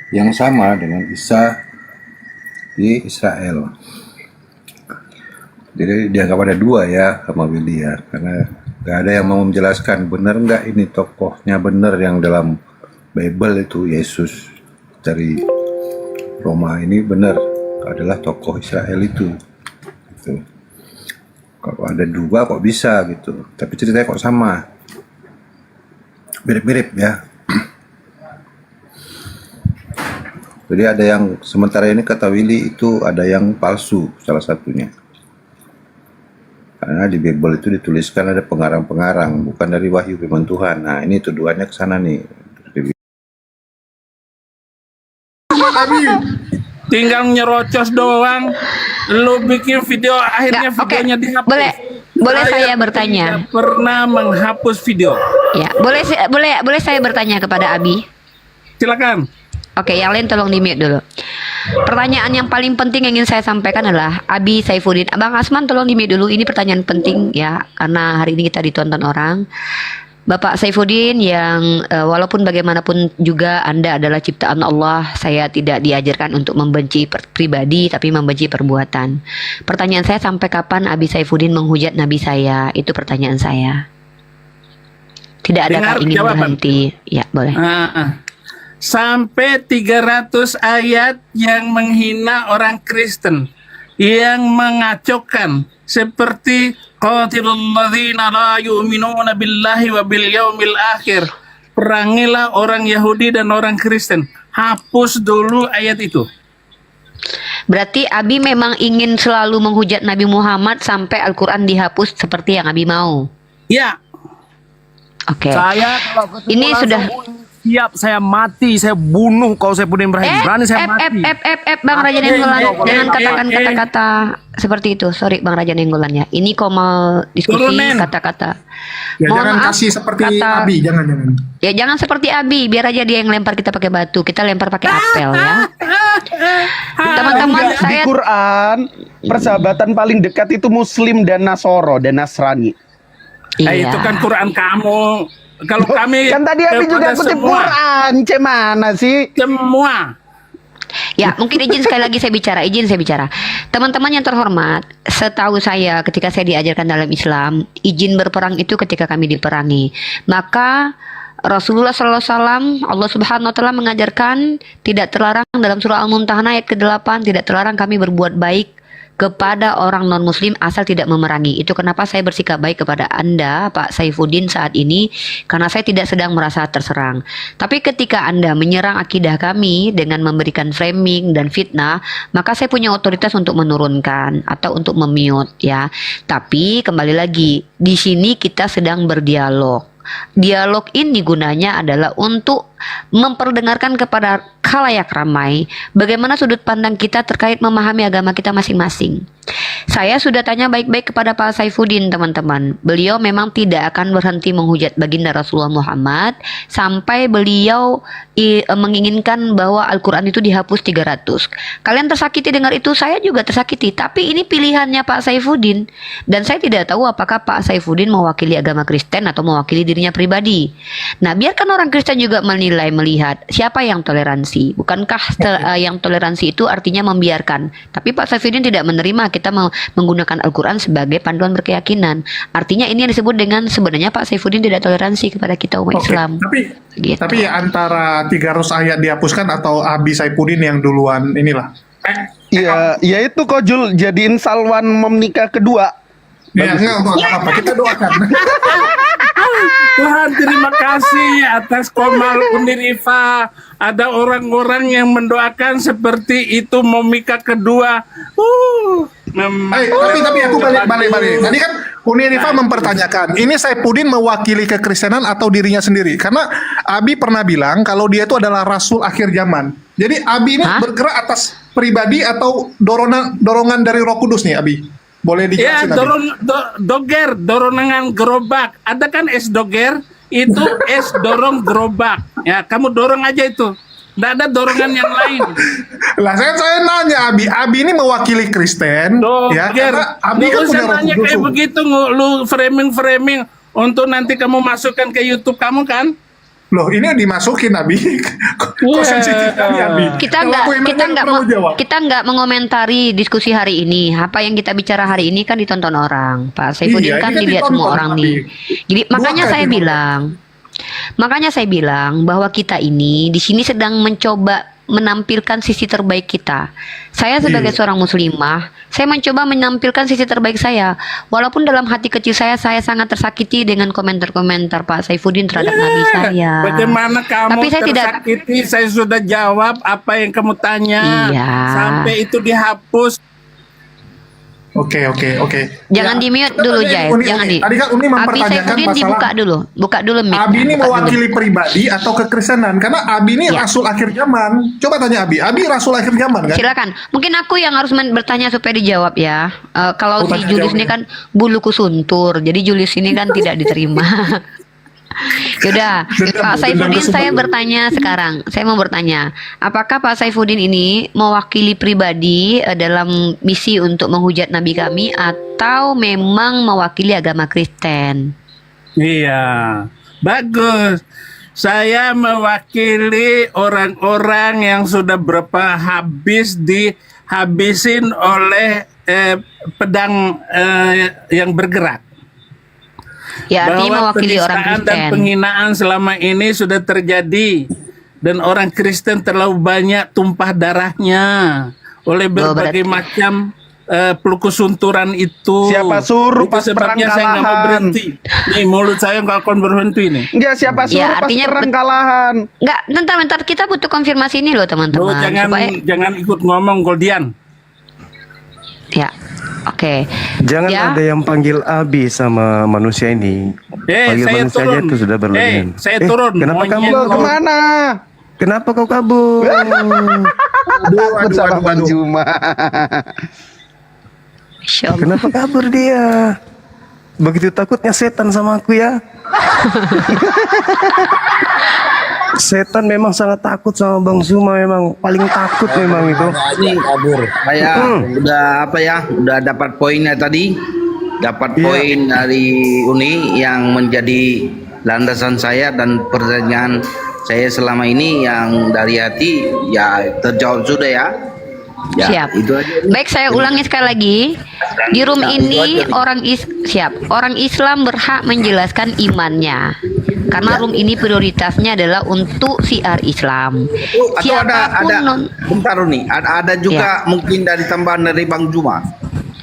Speaker 9: yang sama dengan Isa di Israel. Jadi dianggap ada dua ya sama Willy ya, karena nggak ada yang mau menjelaskan benar nggak ini tokohnya benar yang dalam Bible itu Yesus dari Roma ini benar adalah tokoh Israel itu. Gitu. Kalau ada dua kok bisa gitu, tapi ceritanya kok sama, mirip-mirip ya. Jadi ada yang sementara ini kata Willy itu ada yang palsu salah satunya. Karena di Bible itu dituliskan ada pengarang-pengarang, bukan dari wahyu firman Tuhan. Nah ini tuduhannya ke sana nih.
Speaker 10: Tinggal nyerocos doang,
Speaker 11: lu bikin video akhirnya
Speaker 12: Nggak, oke.
Speaker 11: videonya dihapus.
Speaker 12: Boleh saya bertanya?
Speaker 11: Tidak pernah menghapus video.
Speaker 12: Ya, boleh saya bertanya kepada Abi?
Speaker 11: Silakan.
Speaker 12: Oke, yang lain tolong di-mute dulu. Pertanyaan yang paling penting yang ingin saya sampaikan adalah Abi Saifuddin. Abang Asman tolong di-mute dulu. Ini pertanyaan penting ya, karena hari ini kita ditonton orang. Bapak Saifuddin yang walaupun bagaimanapun juga Anda adalah ciptaan Allah, saya tidak diajarkan untuk membenci pribadi tapi membenci perbuatan. Pertanyaan saya, sampai kapan Abi Saifuddin menghujat Nabi saya? Itu pertanyaan saya. Tidak ada
Speaker 11: Dengar
Speaker 12: ingin
Speaker 11: jawaban.
Speaker 12: berhenti. Ya, boleh.
Speaker 11: Sampai 300 ayat yang menghina orang Kristen, yang mengacaukan, seperti qatilul ladzina la yu'minuna billahi wa bil yaumil akhir. Perangilah orang Yahudi dan orang Kristen. Hapus dulu ayat itu.
Speaker 12: Berarti Abi memang ingin selalu menghujat Nabi Muhammad sampai Al-Quran dihapus seperti yang Abi mau.
Speaker 11: Ya.
Speaker 12: Oke.
Speaker 13: Saya kalau ketemu
Speaker 12: Ini
Speaker 13: langsung
Speaker 12: sudah
Speaker 13: siap, saya mati, saya bunuh kau Saifuddin Ibrahim. Berani saya mati.
Speaker 12: Bang Raja Nenggolan,
Speaker 13: Oke,
Speaker 12: jangan
Speaker 13: oke,
Speaker 12: katakan
Speaker 13: oke.
Speaker 12: kata-kata seperti itu. Sorry Bang Raja Nenggolan ya. Ini kau mau diskusi
Speaker 14: Turunin.
Speaker 12: kata-kata.
Speaker 14: Ya,
Speaker 12: Mohon
Speaker 14: jangan
Speaker 12: maaf,
Speaker 14: kasih seperti Abi, jangan.
Speaker 12: Ya jangan seperti Abi, biar aja dia yang lempar kita pakai batu, kita lempar pakai apel ya. Teman-teman,
Speaker 15: Enggak, di
Speaker 12: saya
Speaker 15: Quran persahabatan paling dekat itu Muslim dan Nasoro dan Nasrani.
Speaker 12: Iya.
Speaker 11: Itu kan Quran kamu. Kalau kami
Speaker 15: Kan tadi Abi juga
Speaker 11: kepada
Speaker 15: kutip
Speaker 11: semua.
Speaker 15: Quran, mana sih?
Speaker 11: Semua.
Speaker 12: Ya, mungkin izin sekali lagi saya bicara. Teman-teman yang terhormat, setahu saya ketika saya diajarkan dalam Islam, izin berperang itu ketika kami diperangi. Maka Rasulullah SAW, Allah Subhanahu Wa Taala mengajarkan tidak terlarang dalam surah Al-Mumtahanah ayat ke-8, tidak terlarang kami berbuat baik kepada orang non-muslim asal tidak memerangi. Itu kenapa saya bersikap baik kepada Anda, Pak Saifuddin, saat ini, karena saya tidak sedang merasa terserang. Tapi ketika Anda menyerang akidah kami dengan memberikan framing dan fitnah, maka saya punya otoritas untuk menurunkan atau untuk memute ya. Tapi kembali lagi, di sini kita sedang berdialog. Dialog ini gunanya adalah untuk memperdengarkan kepada khalayak ramai bagaimana sudut pandang kita terkait memahami agama kita masing-masing. Saya sudah tanya baik-baik kepada Pak Saifuddin, teman-teman. Beliau memang tidak akan berhenti menghujat baginda Rasulullah Muhammad sampai beliau menginginkan bahwa Al-Quran itu dihapus 300. Kalian tersakiti dengar itu, saya juga tersakiti. Tapi ini pilihannya Pak Saifuddin. Dan saya tidak tahu apakah Pak Saifuddin mewakili agama Kristen atau mewakili dirinya pribadi. Nah, biarkan orang Kristen juga menilai, melihat siapa yang toleransi. Bukankah yang toleransi itu artinya membiarkan. Tapi Pak Saifuddin tidak menerima kita menggunakan Al-Quran sebagai panduan berkeyakinan. Artinya ini yang disebut dengan sebenarnya Pak Saifuddin tidak toleransi kepada kita umat Islam.
Speaker 14: Tapi antara 300 ayat dihapuskan atau Abi Saifuddin yang duluan inilah.
Speaker 15: Iya, ya itu kok Jul jadiin Salwan menikah kedua.
Speaker 14: Ya, enggak apa-apa, kita doakan.
Speaker 11: Tuhan, terima kasih atas Komal Unirifa. Ada orang-orang yang mendoakan seperti itu memika kedua.
Speaker 14: Tapi aku balik. Tadi kan Unirifa mempertanyakan, ini Saifuddin mewakili kekristenan atau dirinya sendiri? Karena Abi pernah bilang kalau dia itu adalah rasul akhir zaman. Jadi Abi ini bergerak atas pribadi atau dorongan dari Roh Kudus nih, Abi? Boleh
Speaker 11: Ya,
Speaker 14: dijelasin?
Speaker 11: dorongan gerobak. Ada kan es doger, itu es dorong gerobak. Ya, kamu dorong aja itu. Nggak ada dorongan yang lain.
Speaker 14: Lah saya nanya Abi ini mewakili Kristen, ya? Karena Abi kan punya Roh
Speaker 11: nanya
Speaker 14: Kudus.
Speaker 11: kayak begitu, lu framing untuk nanti kamu masukkan ke YouTube kamu kan?
Speaker 14: Loh, ini dimasukin Abi. Kok sensitif kali Abi?
Speaker 12: Kita nggak mengomentari diskusi hari ini. Apa yang kita bicara hari ini kan ditonton orang. Pak Saifuddin
Speaker 14: Iya,
Speaker 12: kan
Speaker 14: ini kan
Speaker 12: dilihat
Speaker 14: ditonton,
Speaker 12: semua orang
Speaker 14: Abi.
Speaker 12: nih. Jadi makanya
Speaker 14: Makanya
Speaker 12: saya bilang bahwa kita ini di sini sedang mencoba menampilkan sisi terbaik kita. Saya sebagai seorang muslimah, saya mencoba menampilkan sisi terbaik saya. Walaupun dalam hati kecil saya sangat tersakiti dengan komentar-komentar Pak Saifuddin terhadap Nabi saya.
Speaker 11: Bagaimana kamu
Speaker 12: Tapi saya
Speaker 11: tersakiti? Saya sudah jawab apa yang kamu tanya.
Speaker 12: Iya.
Speaker 11: Sampai itu dihapus.
Speaker 14: Oke.
Speaker 12: Jangan
Speaker 14: Ya,
Speaker 12: di mute
Speaker 14: kita
Speaker 12: dulu,
Speaker 14: tanya
Speaker 12: Jai.
Speaker 14: Uni.
Speaker 12: Jangan di.
Speaker 14: Tadi kan Uni
Speaker 12: Abi
Speaker 14: mempertanyakan
Speaker 12: Saifuddin
Speaker 14: masalah
Speaker 12: dibuka dulu. Buka dulu mic.
Speaker 14: Abi ini
Speaker 12: Buka dulu.
Speaker 14: mewakili pribadi atau kekristenan? Karena Abi ini
Speaker 12: Ya.
Speaker 14: rasul akhir zaman. Coba tanya Abi. Abi rasul akhir zaman kan?
Speaker 12: Silakan. Mungkin aku yang harus bertanya supaya dijawab ya. Kalau si
Speaker 14: tanya
Speaker 12: Julius
Speaker 14: jawab
Speaker 12: ini
Speaker 14: ya.
Speaker 12: kan buluku suntur, jadi Julius ini kan tidak diterima. Yaudah, Pak Saifuddin saya bertanya sekarang. Saya mau bertanya, apakah Pak Saifuddin ini mewakili pribadi dalam misi untuk menghujat Nabi kami atau memang mewakili agama Kristen?
Speaker 11: Iya, bagus. Saya mewakili orang-orang yang sudah berapa habis dihabisin oleh pedang yang bergerak.
Speaker 12: Ya, artinya mewakili orang
Speaker 11: penistaan dan
Speaker 12: Kristen.
Speaker 11: penghinaan selama ini sudah terjadi dan orang Kristen terlalu banyak tumpah darahnya oleh berbagai macam pelukusunturan itu.
Speaker 15: Siapa suruh
Speaker 11: Itu
Speaker 15: pas perang
Speaker 11: sebabnya saya nggak mau
Speaker 15: kalahan?
Speaker 11: berhenti. Nih mulut saya nggak akan berhenti nih.
Speaker 15: Enggak, siapa suruh
Speaker 12: Ya,
Speaker 15: pas
Speaker 12: artinya
Speaker 15: perang kalahan?
Speaker 12: Enggak, bentar, kita butuh konfirmasi ini loh
Speaker 11: Loh,
Speaker 12: teman-teman.
Speaker 11: jangan ikut ngomong Goldian.
Speaker 12: Ya, oke.
Speaker 3: Jangan
Speaker 12: Ya.
Speaker 3: ada yang panggil Abi sama manusia ini. Panggil
Speaker 11: saya
Speaker 3: manusia aja
Speaker 11: turun.
Speaker 3: itu sudah berlebihan.
Speaker 11: Saya turun.
Speaker 3: Kenapa
Speaker 11: Monyet.
Speaker 3: kamu
Speaker 15: Lo kemana?
Speaker 3: Kenapa kau kabur?
Speaker 15: Takut sama Bang Juma.
Speaker 3: Kenapa kabur dia? Begitu takutnya setan sama aku ya. Setan memang sangat takut sama Bang Zuma, memang paling takut memang itu.
Speaker 16: Ini kabur. Saya udah apa ya? Udah dapat poinnya tadi. Dapat poin dari Uni yang menjadi landasan saya dan pertanyaan saya selama ini yang dari hati ya terjawab sudah ya. Ya,
Speaker 12: Siap.
Speaker 16: itu aja.
Speaker 12: Baik, saya ulangi sekali lagi. Di room ini orang Islam berhak menjelaskan imannya. Karena room ini prioritasnya adalah untuk siar Islam.
Speaker 16: Atau ada bentar Uni, ada juga mungkin dari tambahan dari Bang Juma.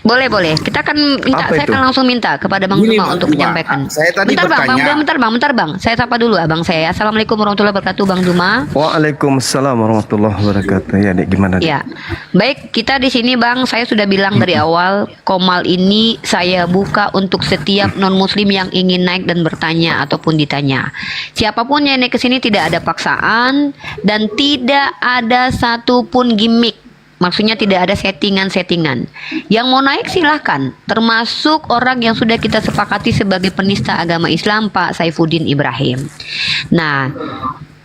Speaker 12: Boleh. Kita akan minta,
Speaker 16: Apa
Speaker 12: saya
Speaker 16: itu?
Speaker 12: akan langsung minta kepada Bang
Speaker 16: Gini,
Speaker 12: Juma
Speaker 16: Bang
Speaker 12: untuk
Speaker 16: Juma,
Speaker 12: menyampaikan.
Speaker 16: saya tadi
Speaker 12: bentar bang. Saya sapa dulu abang saya. Assalamualaikum warahmatullahi wabarakatuh, Bang Juma.
Speaker 3: Waalaikumsalam warahmatullahi wabarakatuh. Ya, Dek, gimana? Dek?
Speaker 12: Ya, baik, kita di sini Bang, saya sudah bilang dari awal, Komal ini saya buka untuk setiap non-muslim yang ingin naik dan bertanya ataupun ditanya. Siapapun yang naik ke sini tidak ada paksaan dan tidak ada satupun gimmick. Maksudnya tidak ada settingan-settingan. Yang mau naik silahkan, termasuk orang yang sudah kita sepakati sebagai penista agama Islam, Pak Saifuddin Ibrahim. Nah,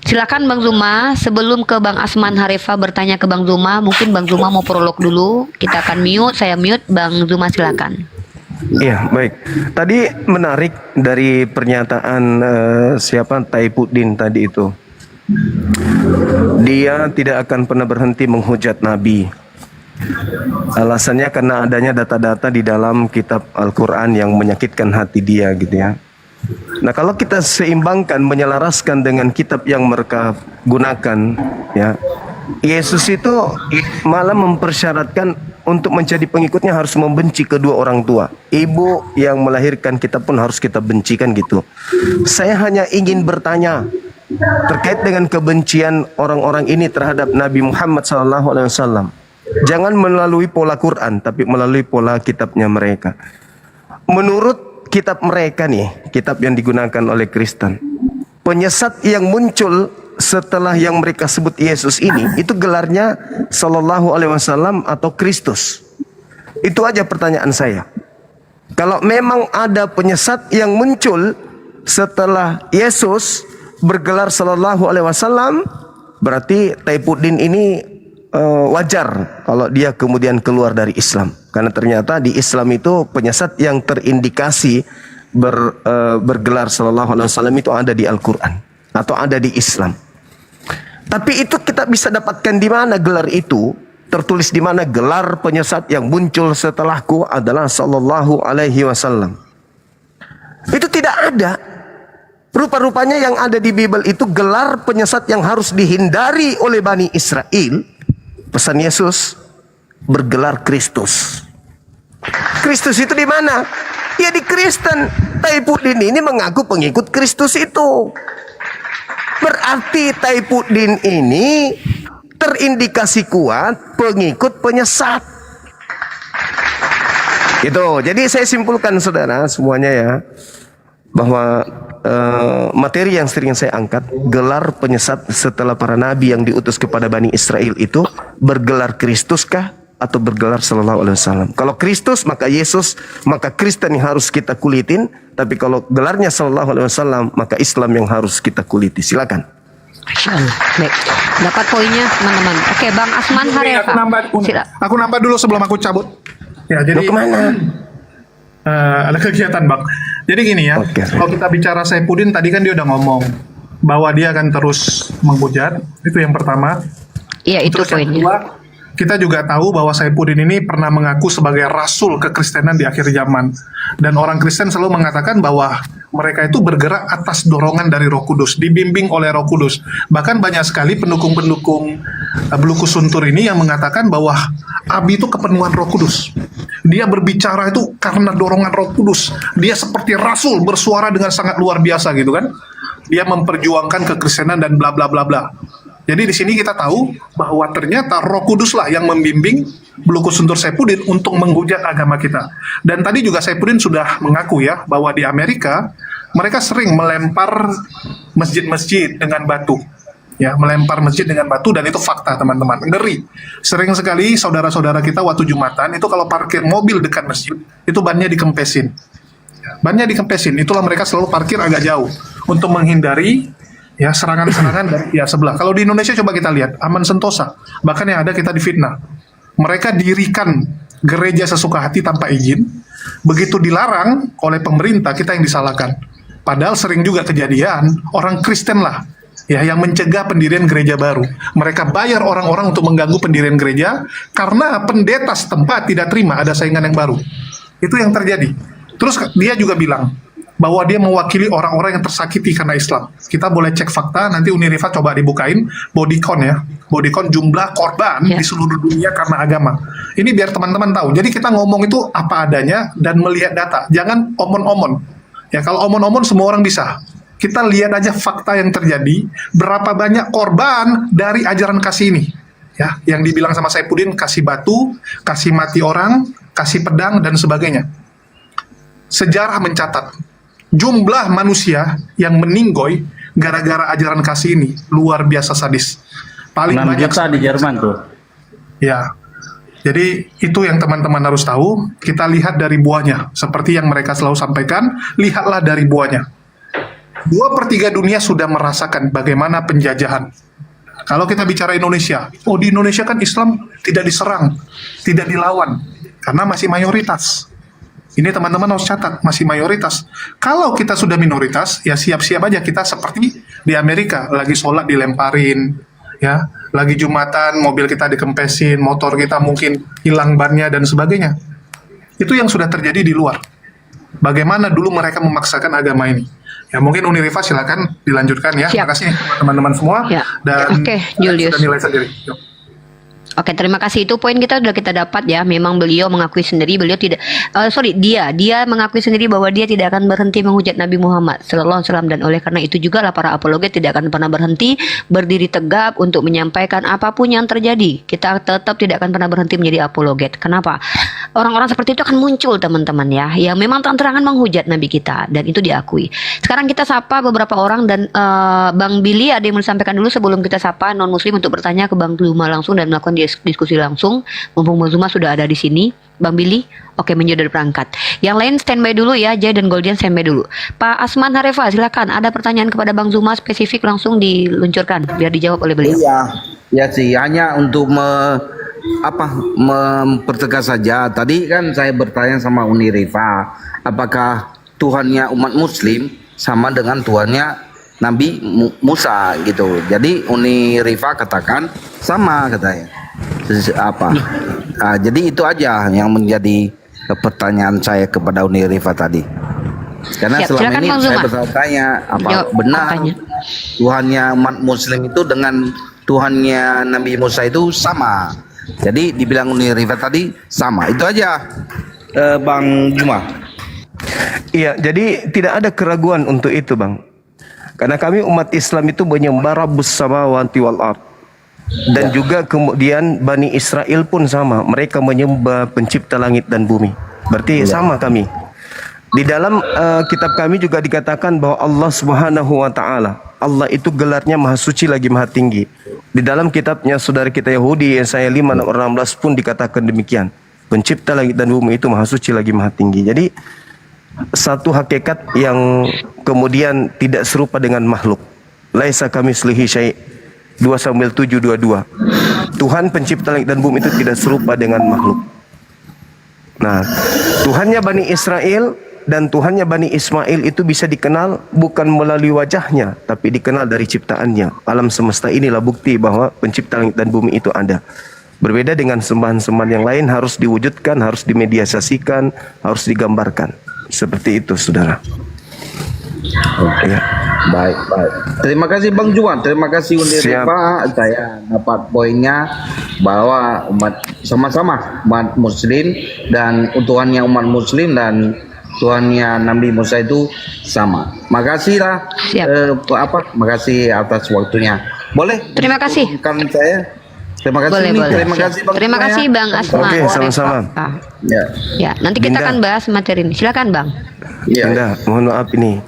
Speaker 12: silakan Bang Zuma. Sebelum ke Bang Asman Harifa bertanya ke Bang Zuma, mungkin Bang Zuma mau prolog dulu. Kita akan mute, saya mute. Bang Zuma silakan.
Speaker 3: Iya, baik. Tadi menarik dari pernyataan siapa Saifuddin tadi itu. Dia tidak akan pernah berhenti menghujat Nabi. Alasannya karena adanya data-data di dalam kitab Al-Quran yang menyakitkan hati dia gitu ya. Nah, kalau kita seimbangkan, menyelaraskan dengan kitab yang mereka gunakan ya, Yesus itu malah mempersyaratkan untuk menjadi pengikutnya harus membenci kedua orang tua. Ibu yang melahirkan kita pun harus kita bencikan gitu. Saya hanya ingin bertanya terkait dengan kebencian orang-orang ini terhadap Nabi Muhammad SAW. Jangan melalui pola Quran, tapi melalui pola kitabnya mereka. Menurut kitab mereka nih, kitab yang digunakan oleh Kristen, penyesat yang muncul setelah yang mereka sebut Yesus ini, itu gelarnya Sallallahu Alaihi Wasallam atau Kristus. Itu aja pertanyaan saya. Kalau memang ada penyesat yang muncul setelah Yesus bergelar Sallallahu Alaihi Wasallam, berarti Saifuddin ini wajar kalau dia kemudian keluar dari Islam, karena ternyata di Islam itu penyesat yang terindikasi bergelar Sallallahu Alaihi Wasallam itu ada di Al-Quran atau ada di Islam. Tapi itu kita bisa dapatkan di mana gelar itu? Tertulis di mana gelar penyesat yang muncul setelahku adalah Sallallahu Alaihi Wasallam? Itu tidak ada. Rupa-rupanya yang ada di Bible itu gelar penyesat yang harus dihindari oleh Bani Israel. Pesan Yesus bergelar Kristus. Kristus itu di mana? Ya di Kristen. Saifuddin ini mengaku pengikut Kristus itu. Berarti Saifuddin ini terindikasi kuat pengikut penyesat. Itu. Jadi saya simpulkan saudara semuanya ya, bahwa materi yang sering saya angkat, gelar penyesat setelah para nabi yang diutus kepada Bani Israel itu bergelar Kristuskah atau bergelar Sallallahu Alaihi Wasallam? Kalau Kristus maka Yesus, maka Kristen yang harus kita kulitin. Tapi kalau gelarnya Sallallahu Alaihi Wasallam maka Islam yang harus kita kuliti. Silakan.
Speaker 12: Baik, dapat poinnya teman-teman. Oke, Bang Asman Harefa.
Speaker 14: Aku nambah dulu sebelum aku cabut. Ya, jadi
Speaker 3: kemana?
Speaker 14: Ada kegiatan, Bang. Jadi gini ya, kalau kita bicara Saifuddin tadi kan dia udah ngomong bahwa dia akan terus menghujat, itu yang pertama.
Speaker 12: Iya, itu
Speaker 14: Terus yang
Speaker 12: poinnya.
Speaker 14: kedua, kita juga tahu bahwa Saifuddin ini pernah mengaku sebagai rasul kekristenan di akhir zaman. Dan orang Kristen selalu mengatakan bahwa mereka itu bergerak atas dorongan dari Roh Kudus, dibimbing oleh Roh Kudus. Bahkan banyak sekali pendukung-pendukung Beluku Suntur ini yang mengatakan bahwa Abi itu kepenuhan Roh Kudus. Dia berbicara itu karena dorongan Roh Kudus. Dia seperti rasul, bersuara dengan sangat luar biasa gitu kan. Dia memperjuangkan kekristenan dan bla bla bla bla. Jadi di sini kita tahu bahwa ternyata Roh Kudus lah yang membimbing Beluku Suntur Saifuddin untuk menghujat agama kita. Dan tadi juga Saifuddin sudah mengaku ya bahwa di Amerika mereka sering melempar masjid-masjid dengan batu. Ya, melempar masjid dengan batu, dan itu fakta teman-teman. Ngeri. Sering sekali saudara-saudara kita waktu Jumatan itu kalau parkir mobil dekat masjid, itu bannya dikempesin. Bannya dikempesin, itulah mereka selalu parkir agak jauh untuk menghindari ya serangan-serangan dari pihak sebelah. Kalau di Indonesia coba kita lihat, aman sentosa. Bahkan yang ada kita difitnah. Mereka dirikan gereja sesuka hati tanpa izin. Begitu dilarang oleh pemerintah, kita yang disalahkan. Padahal sering juga kejadian orang Kristen lah ya yang mencegah pendirian gereja baru. Mereka bayar orang-orang untuk mengganggu pendirian gereja karena pendeta setempat tidak terima ada saingan yang baru. Itu yang terjadi. Terus dia juga bilang bahwa dia mewakili orang-orang yang tersakiti karena Islam. Kita boleh cek fakta, nanti Unirifa coba dibukain bodycount ya. Bodycount jumlah korban di seluruh dunia karena agama. Ini biar teman-teman tahu. Jadi kita ngomong itu apa adanya dan melihat data. Jangan omon-omon. Ya kalau omon-omon semua orang bisa. Kita lihat aja fakta yang terjadi, berapa banyak korban dari ajaran kasih ini. Ya, yang dibilang sama Saifuddin, kasih batu, kasih mati orang, kasih pedang dan sebagainya. Sejarah mencatat jumlah manusia yang meninggoy gara-gara ajaran kasih ini luar biasa sadis. Paling
Speaker 5: 6
Speaker 14: banyak
Speaker 5: juta di Jerman tuh.
Speaker 14: Ya. Jadi itu yang teman-teman harus tahu. Kita lihat dari buahnya. Seperti yang mereka selalu sampaikan, lihatlah dari buahnya. 2/3 dunia sudah merasakan bagaimana penjajahan. Kalau kita bicara Indonesia, di Indonesia kan Islam tidak diserang, tidak dilawan, karena masih mayoritas. Ini teman-teman harus catat, masih mayoritas. Kalau kita sudah minoritas, ya siap-siap aja kita seperti di Amerika, lagi sholat dilemparin, ya, lagi Jumatan, mobil kita dikempesin, motor kita mungkin hilang bannya dan sebagainya. Itu yang sudah terjadi di luar. Bagaimana dulu mereka memaksakan agama ini. Ya mungkin Unirifa silakan dilanjutkan ya. Terima kasih teman-teman semua.
Speaker 12: Ya.
Speaker 14: Dan
Speaker 12: Oke, Julius.
Speaker 14: sudah nilai sendiri. Yuk.
Speaker 12: Oke, terima kasih. Itu poin kita sudah kita dapat ya. Memang beliau mengakui sendiri, beliau tidak, dia mengakui sendiri bahwa dia tidak akan berhenti menghujat Nabi Muhammad Sallallahu Alaihi Wasallam, dan oleh karena itu juga lah para apologet tidak akan pernah berhenti berdiri tegap untuk menyampaikan apapun yang terjadi. Kita tetap tidak akan pernah berhenti menjadi apologet. Kenapa? Orang-orang seperti itu akan muncul teman-teman ya, yang memang terang-terangan menghujat Nabi kita, dan itu diakui. Sekarang kita sapa beberapa orang, dan Bang Billy ada yang mau disampaikan dulu sebelum kita sapa non Muslim untuk bertanya ke Bang Zuma langsung dan melakukan diskusi langsung. Mumpung Bang Zuma sudah ada di sini, Bang Billy, oke, menjadi perangkat. Yang lain standby dulu ya, Jay dan Goldian standby dulu. Pak Asman Harefa, silakan. Ada pertanyaan kepada Bang Zuma spesifik langsung diluncurkan biar dijawab oleh beliau.
Speaker 16: Iya, ya sih, hanya untuk mempertegas saja. Tadi kan saya bertanya sama Unirifa, apakah Tuhannya umat Muslim sama dengan Tuhannya Nabi Musa gitu. Jadi Unirifa katakan sama katanya. Jadi itu aja yang menjadi pertanyaan saya kepada Unirifa tadi. Karena selama ini saya bertanya apa benar Tuhannya umat Muslim itu dengan Tuhannya Nabi Musa itu sama. Jadi dibilang Unirifa tadi sama. Itu aja, Bang Juma.
Speaker 3: Iya, jadi tidak ada keraguan untuk itu, Bang. Karena kami umat Islam itu menyembah Rabbus samawati wal ard. Dan juga kemudian Bani Israel pun sama. Mereka menyembah pencipta langit dan bumi. Berarti sama kami. Di dalam kitab kami juga dikatakan bahwa Allah Subhanahu wa taala, Allah itu gelarnya Maha Suci lagi Maha Tinggi. Di dalam kitabnya saudara kita Yahudi Yesaya 5:16 pun dikatakan demikian. Pencipta langit dan bumi itu Maha Suci lagi Maha Tinggi. Jadi satu hakikat yang kemudian tidak serupa dengan makhluk. Laisa kamitslihi syai'. 2 Samuel 7:22. Tuhan pencipta langit dan bumi itu tidak serupa dengan makhluk. Nah, Tuhannya Bani Israel dan Tuhannya Bani Ismail itu bisa dikenal bukan melalui wajahnya, tapi dikenal dari ciptaannya. Alam semesta inilah bukti bahwa pencipta langit dan bumi itu ada. Berbeda dengan sembahan-sembahan yang lain, harus diwujudkan, harus dimediasikan, harus digambarkan. Seperti itu, saudara.
Speaker 16: Oke. Baik. Terima kasih Bang Juan, terima kasih untuk Pak. Saya dapat poinnya bahwa umat sama-sama umat Muslim dan Tuhannya umat Muslim dan Tuhannya Nabi Musa itu sama. Makasih lah. Makasih atas waktunya. Boleh?
Speaker 12: Terima kasih.
Speaker 16: Kan saya. Terima kasih.
Speaker 12: Boleh.
Speaker 16: Terima kasih Bang.
Speaker 12: Terima kasih Bang Asma.
Speaker 3: Oke, sama-sama.
Speaker 12: Ya, nanti kita akan bahas materi ini. Silakan Bang.
Speaker 3: Dinda, mohon maaf ini.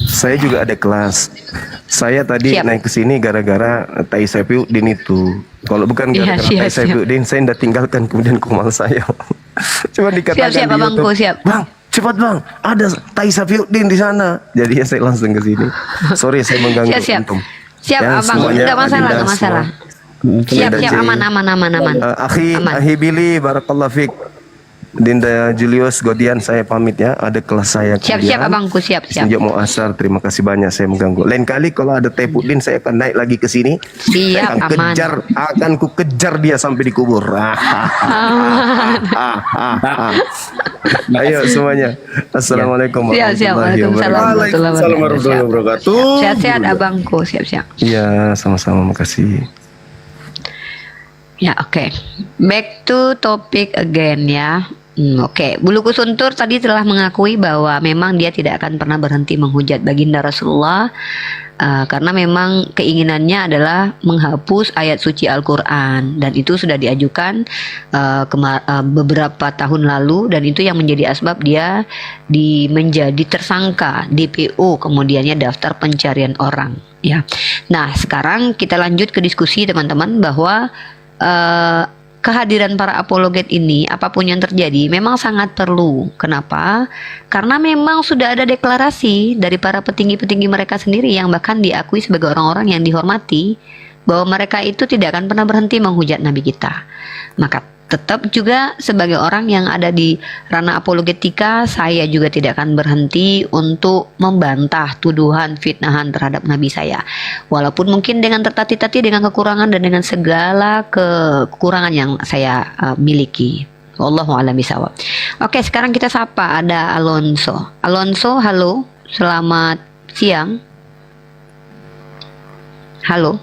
Speaker 3: Saya juga ada kelas. Saya tadi naik ke sini gara-gara Tai Saifuddin itu. Kalau bukan gara-gara Tai Saifuddin, saya tidak tinggalkan kemudian kumal saya. Cuma dikatakan
Speaker 12: siap,
Speaker 3: di
Speaker 12: Abangku, siap.
Speaker 3: Bang, cepat Bang, ada Tai Saifuddin di sana. Jadi saya langsung ke sini. Sorry saya mengganggu antum.
Speaker 12: Siap, Abang. Enggak masalah. Siap, aman.
Speaker 3: Akhi Billy, barakallahu fiik. Dinda Julius Godian, saya pamit ya. Ada kelas saya.
Speaker 12: Siap, Abangku, siap.
Speaker 3: Sejak mau asar, terima kasih banyak saya mengganggu. Lain kali kalau ada Taifuddin, saya akan naik lagi ke sini.
Speaker 12: Siap, aman.
Speaker 3: Akan ku kejar dia sampai dikubur. Ayo semuanya. Assalamualaikum warahmatullahi wabarakatuh.
Speaker 12: Waalaikumsalam warahmatullahi wabarakatuh. Sehat-sehat Abangku, siap.
Speaker 3: Iya, sama-sama, makasih.
Speaker 12: Ya, oke. Back to topic again ya. Oke. Buluku Suntur tadi telah mengakui bahwa memang dia tidak akan pernah berhenti menghujat baginda Rasulullah karena memang keinginannya adalah menghapus ayat suci Al-Quran, dan itu sudah diajukan beberapa tahun lalu, dan itu yang menjadi asbab dia menjadi tersangka DPO, kemudiannya daftar pencarian orang ya. Nah, sekarang kita lanjut ke diskusi teman-teman bahwa kehadiran para apologet ini apapun yang terjadi memang sangat perlu. Kenapa? Karena memang sudah ada deklarasi dari para petinggi-petinggi mereka sendiri yang bahkan diakui sebagai orang-orang yang dihormati bahwa mereka itu tidak akan pernah berhenti menghujat Nabi kita. Maka tetap juga sebagai orang yang ada di ranah apologetika, saya juga tidak akan berhenti untuk membantah tuduhan fitnahan terhadap Nabi saya. Walaupun mungkin dengan tertatih-tatih, dengan kekurangan dan dengan segala kekurangan yang saya miliki. Wallahu a'lam bishawab. Oke, sekarang kita sapa ada Alonso. Alonso, halo. Selamat siang. Halo.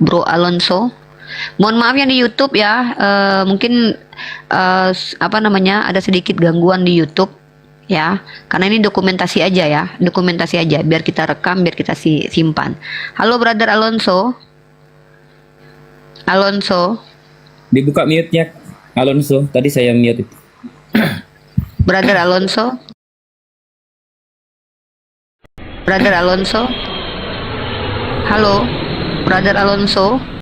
Speaker 12: Bro Alonso. Mohon maaf yang di YouTube ya, mungkin ada sedikit gangguan di YouTube ya, karena ini dokumentasi aja biar kita rekam, biar kita simpan. Halo brother Alonso.
Speaker 17: Dibuka mute-nya Alonso, tadi saya mute itu.
Speaker 12: Brother Alonso. Halo brother Alonso.